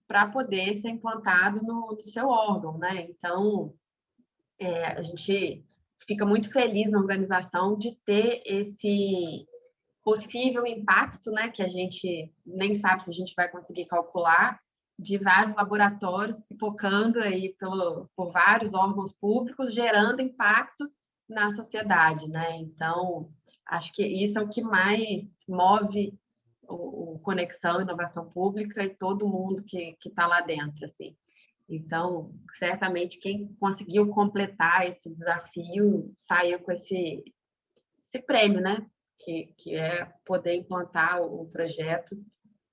para poder ser implantado no seu órgão, né? Então, a gente fica muito feliz na organização de ter esse possível impacto, né, que a gente nem sabe se a gente vai conseguir calcular, de vários laboratórios pipocando aí por vários órgãos públicos, gerando impacto na sociedade, né? Então, acho que isso é o que mais move o Conexão Inovação Pública e todo mundo que está lá dentro, assim. Então, certamente, quem conseguiu completar esse desafio saiu com esse prêmio, né? Que é poder implantar o projeto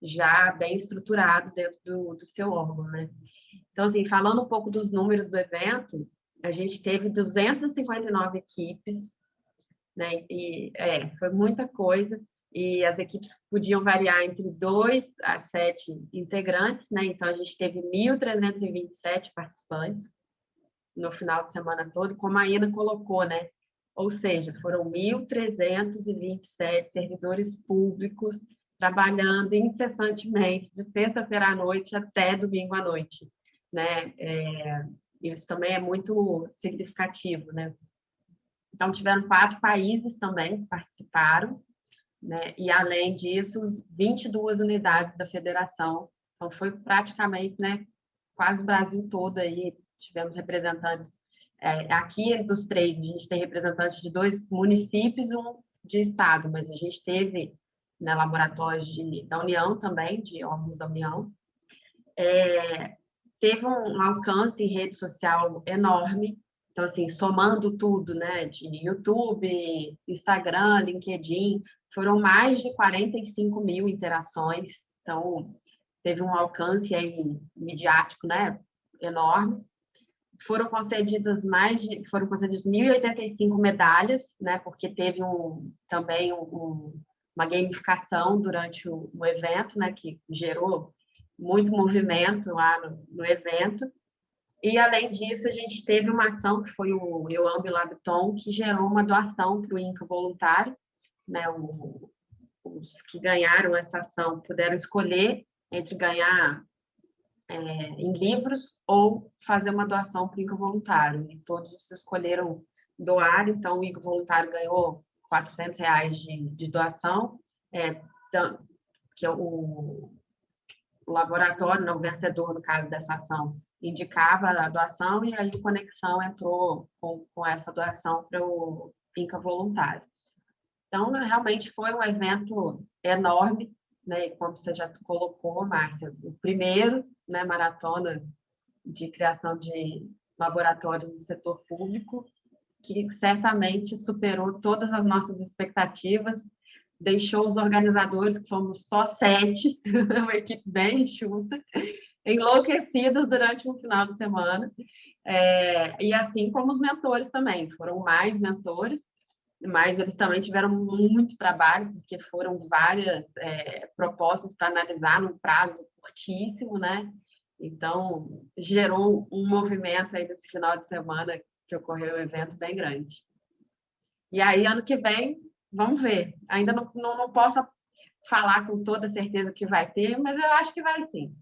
já bem estruturado dentro do seu órgão, né? Então, assim, falando um pouco dos números do evento, a gente teve 259 equipes, né? E foi muita coisa. E as equipes podiam variar entre 2 a 7 integrantes, né? Então, a gente teve 1.327 participantes no final de semana todo, como a Ina colocou, né? Ou seja, foram 1.327 servidores públicos trabalhando incessantemente, de sexta-feira à noite até domingo à noite, né? Isso também é muito significativo, né? Então, tiveram 4 países também que participaram, né? E, além disso, 22 unidades da federação. Então, foi praticamente, né, quase o Brasil todo aí, tivemos representantes. Aqui, dos 3, a gente tem representantes de 2 municípios e 1 de estado, mas a gente teve, né, laboratórios da União também, de órgãos da União. teve um alcance em rede social enorme. Então, assim, somando tudo, né, de YouTube, Instagram, LinkedIn, foram mais de 45 mil interações. Então, teve um alcance aí midiático, né, enorme. Foram concedidas 1.085 medalhas, né, porque teve também uma gamificação durante o evento, né, que gerou muito movimento lá no evento. E, além disso, a gente teve uma ação, que foi o Eu Amo Labiton, que gerou uma doação para o INCA Voluntário. Né? Os que ganharam essa ação puderam escolher entre ganhar em livros ou fazer uma doação para o INCA Voluntário. E todos escolheram doar, então o INCA Voluntário ganhou R$ 400 de doação, que é o laboratório, não, o vencedor, no caso dessa ação, indicava a doação, e aí o Conexão entrou com essa doação para o INCA Voluntário. Então, realmente foi um evento enorme, né? Como você já colocou, Márcia, o primeiro, né, maratona de criação de laboratórios no setor público, que certamente superou todas as nossas expectativas, deixou os organizadores, que fomos só 7, uma equipe bem enxuta, enlouquecidos durante um final de semana, e assim como os mentores também, foram mais mentores, mas eles também tiveram muito trabalho, porque foram várias propostas para analisar num prazo curtíssimo, né? Então, gerou um movimento aí nesse final de semana que ocorreu um evento bem grande. E aí, ano que vem, vamos ver. Ainda não posso falar com toda certeza que vai ter, mas eu acho que vai sim.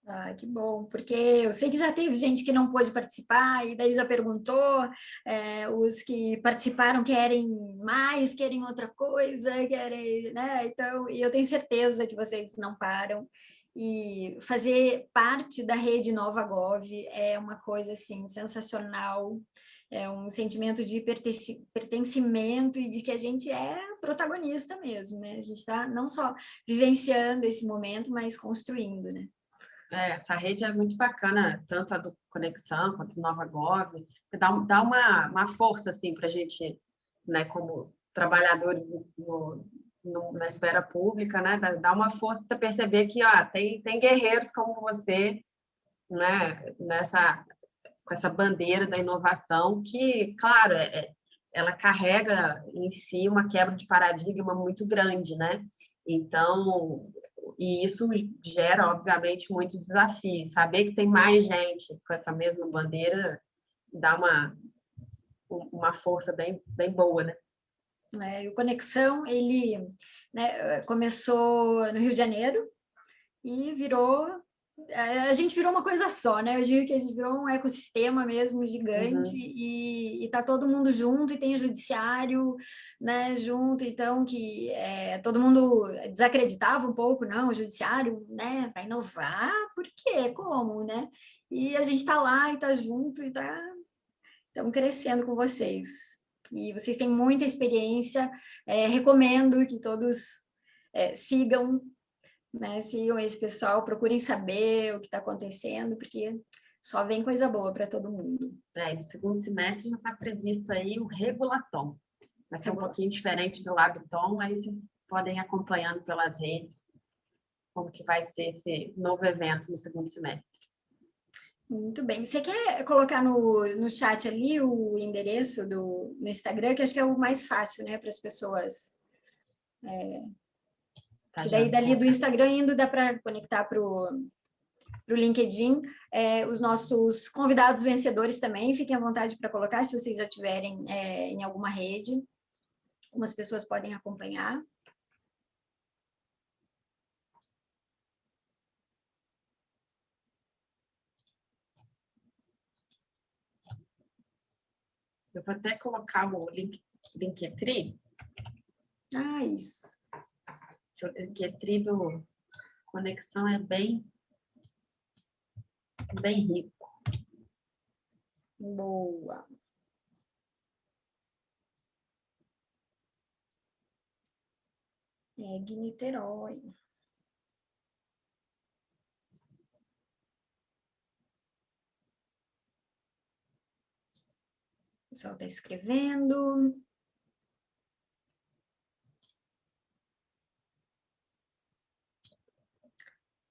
Ah, que bom, porque eu sei que já teve gente que não pôde participar e daí já perguntou, os que participaram querem mais, querem outra coisa, querem, né? Então, e eu tenho certeza que vocês não param. E fazer parte da rede Nova Gov é uma coisa assim sensacional, é um sentimento de pertencimento e de que a gente é protagonista mesmo, né? A gente está não só vivenciando esse momento, mas construindo, né? Essa rede é muito bacana, tanto a do Conexão quanto a Nova Gov, dá uma força assim, para a gente, né, como trabalhadores na esfera pública, né, dá uma força para perceber que tem guerreiros como você, né, com essa bandeira da inovação, que, claro, ela carrega em si uma quebra de paradigma muito grande, né? Então, e isso gera, obviamente, muito desafio. Saber que tem mais gente com essa mesma bandeira dá uma força bem, bem boa, né? O Conexão, ele, né, começou no Rio de Janeiro e a gente virou uma coisa só, né? Eu digo que a gente virou um ecossistema mesmo gigante, e está todo mundo junto, e tem o judiciário, né, junto, então que todo mundo desacreditava um pouco, não, o judiciário, né, vai inovar, por quê? Como, né? E a gente está lá e está junto e estamos crescendo com vocês. E vocês têm muita experiência, recomendo que todos sigam, né? Sigam esse pessoal, procurem saber o que está acontecendo, porque só vem coisa boa para todo mundo. No segundo semestre já está previsto aí o Regulatom. Vai ser um pouquinho diferente do Labiton, aí vocês podem ir acompanhando pelas redes como que vai ser esse novo evento no segundo semestre. Muito bem. Você quer colocar no chat ali o endereço no Instagram, que acho que é o mais fácil, né, para as pessoas. Que daí dali do Instagram indo dá para conectar para o LinkedIn. Os nossos convidados vencedores também, fiquem à vontade para colocar, se vocês já tiverem em alguma rede. Algumas pessoas podem acompanhar. Eu vou até colocar o Linktree. Isso. O Linktree do Conexão é bem rico. Boa. Niterói. pessoal está escrevendo.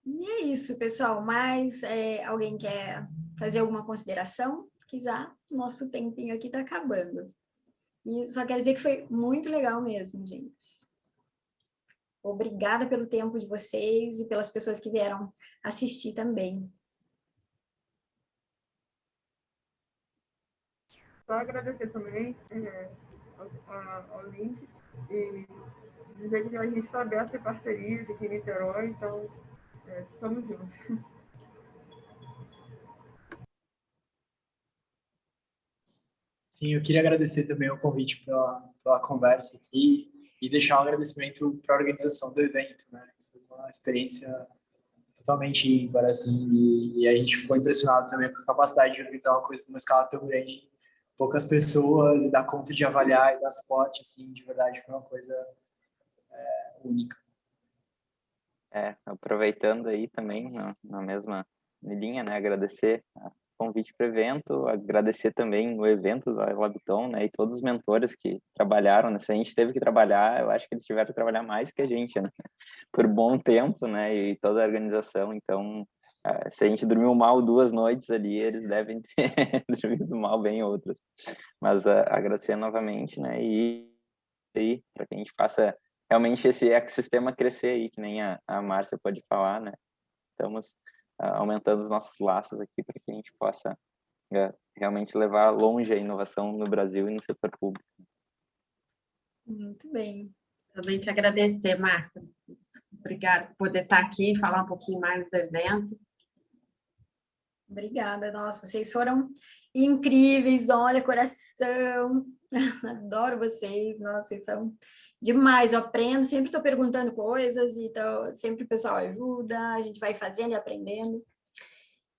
E é isso, pessoal. Mas alguém quer fazer alguma consideração? Que já nosso tempinho aqui está acabando. E só quero dizer que foi muito legal mesmo, gente. Obrigada pelo tempo de vocês e pelas pessoas que vieram assistir também. Só agradecer também ao link e dizer que a gente está aberto a parcerias aqui em Niterói, então estamos juntos. Sim, eu queria agradecer também o convite pela conversa aqui e deixar um agradecimento para a organização do evento, né? Foi uma experiência totalmente ímpar, assim, e a gente ficou impressionado também com a capacidade de organizar uma coisa numa escala tão grande, poucas pessoas, e dar conta de avaliar e dar suporte, assim, de verdade, foi uma coisa única. Aproveitando aí também, na mesma linha, né, agradecer o convite para o evento, agradecer também o evento da Labiton, né, e todos os mentores que trabalharam, né, se a gente teve que trabalhar, eu acho que eles tiveram que trabalhar mais que a gente, né, por bom tempo, né, e toda a organização, então, se a gente dormiu mal 2 noites ali, eles devem ter dormido mal bem outras, mas agradecer novamente, né, e aí, para que a gente faça realmente esse ecossistema crescer aí, que nem a Márcia pode falar, né? Estamos aumentando os nossos laços aqui para que a gente possa realmente levar longe a inovação no Brasil e no setor público. Muito bem. Também te agradecer, Márcia. Obrigada por poder estar aqui e falar um pouquinho mais do evento. Obrigada, nossa, vocês foram incríveis, olha, coração, adoro vocês, nossa, vocês são demais, eu aprendo, sempre estou perguntando coisas, então sempre o pessoal ajuda, a gente vai fazendo e aprendendo,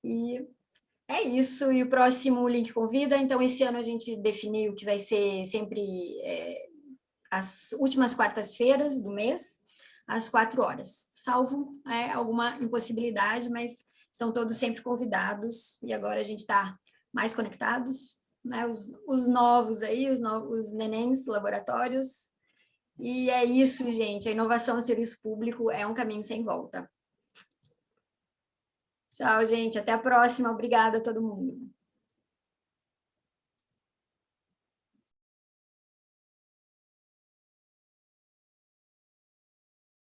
e é isso, e o próximo link convida, então esse ano a gente definiu que vai ser sempre as últimas quartas-feiras do mês, às 4 horas, salvo alguma impossibilidade, mas estão todos sempre convidados, e agora a gente está mais conectados, né? Os novos aí, os nenéns laboratórios, e é isso, gente, a inovação no serviço público é um caminho sem volta. Tchau, gente, até a próxima, obrigada a todo mundo.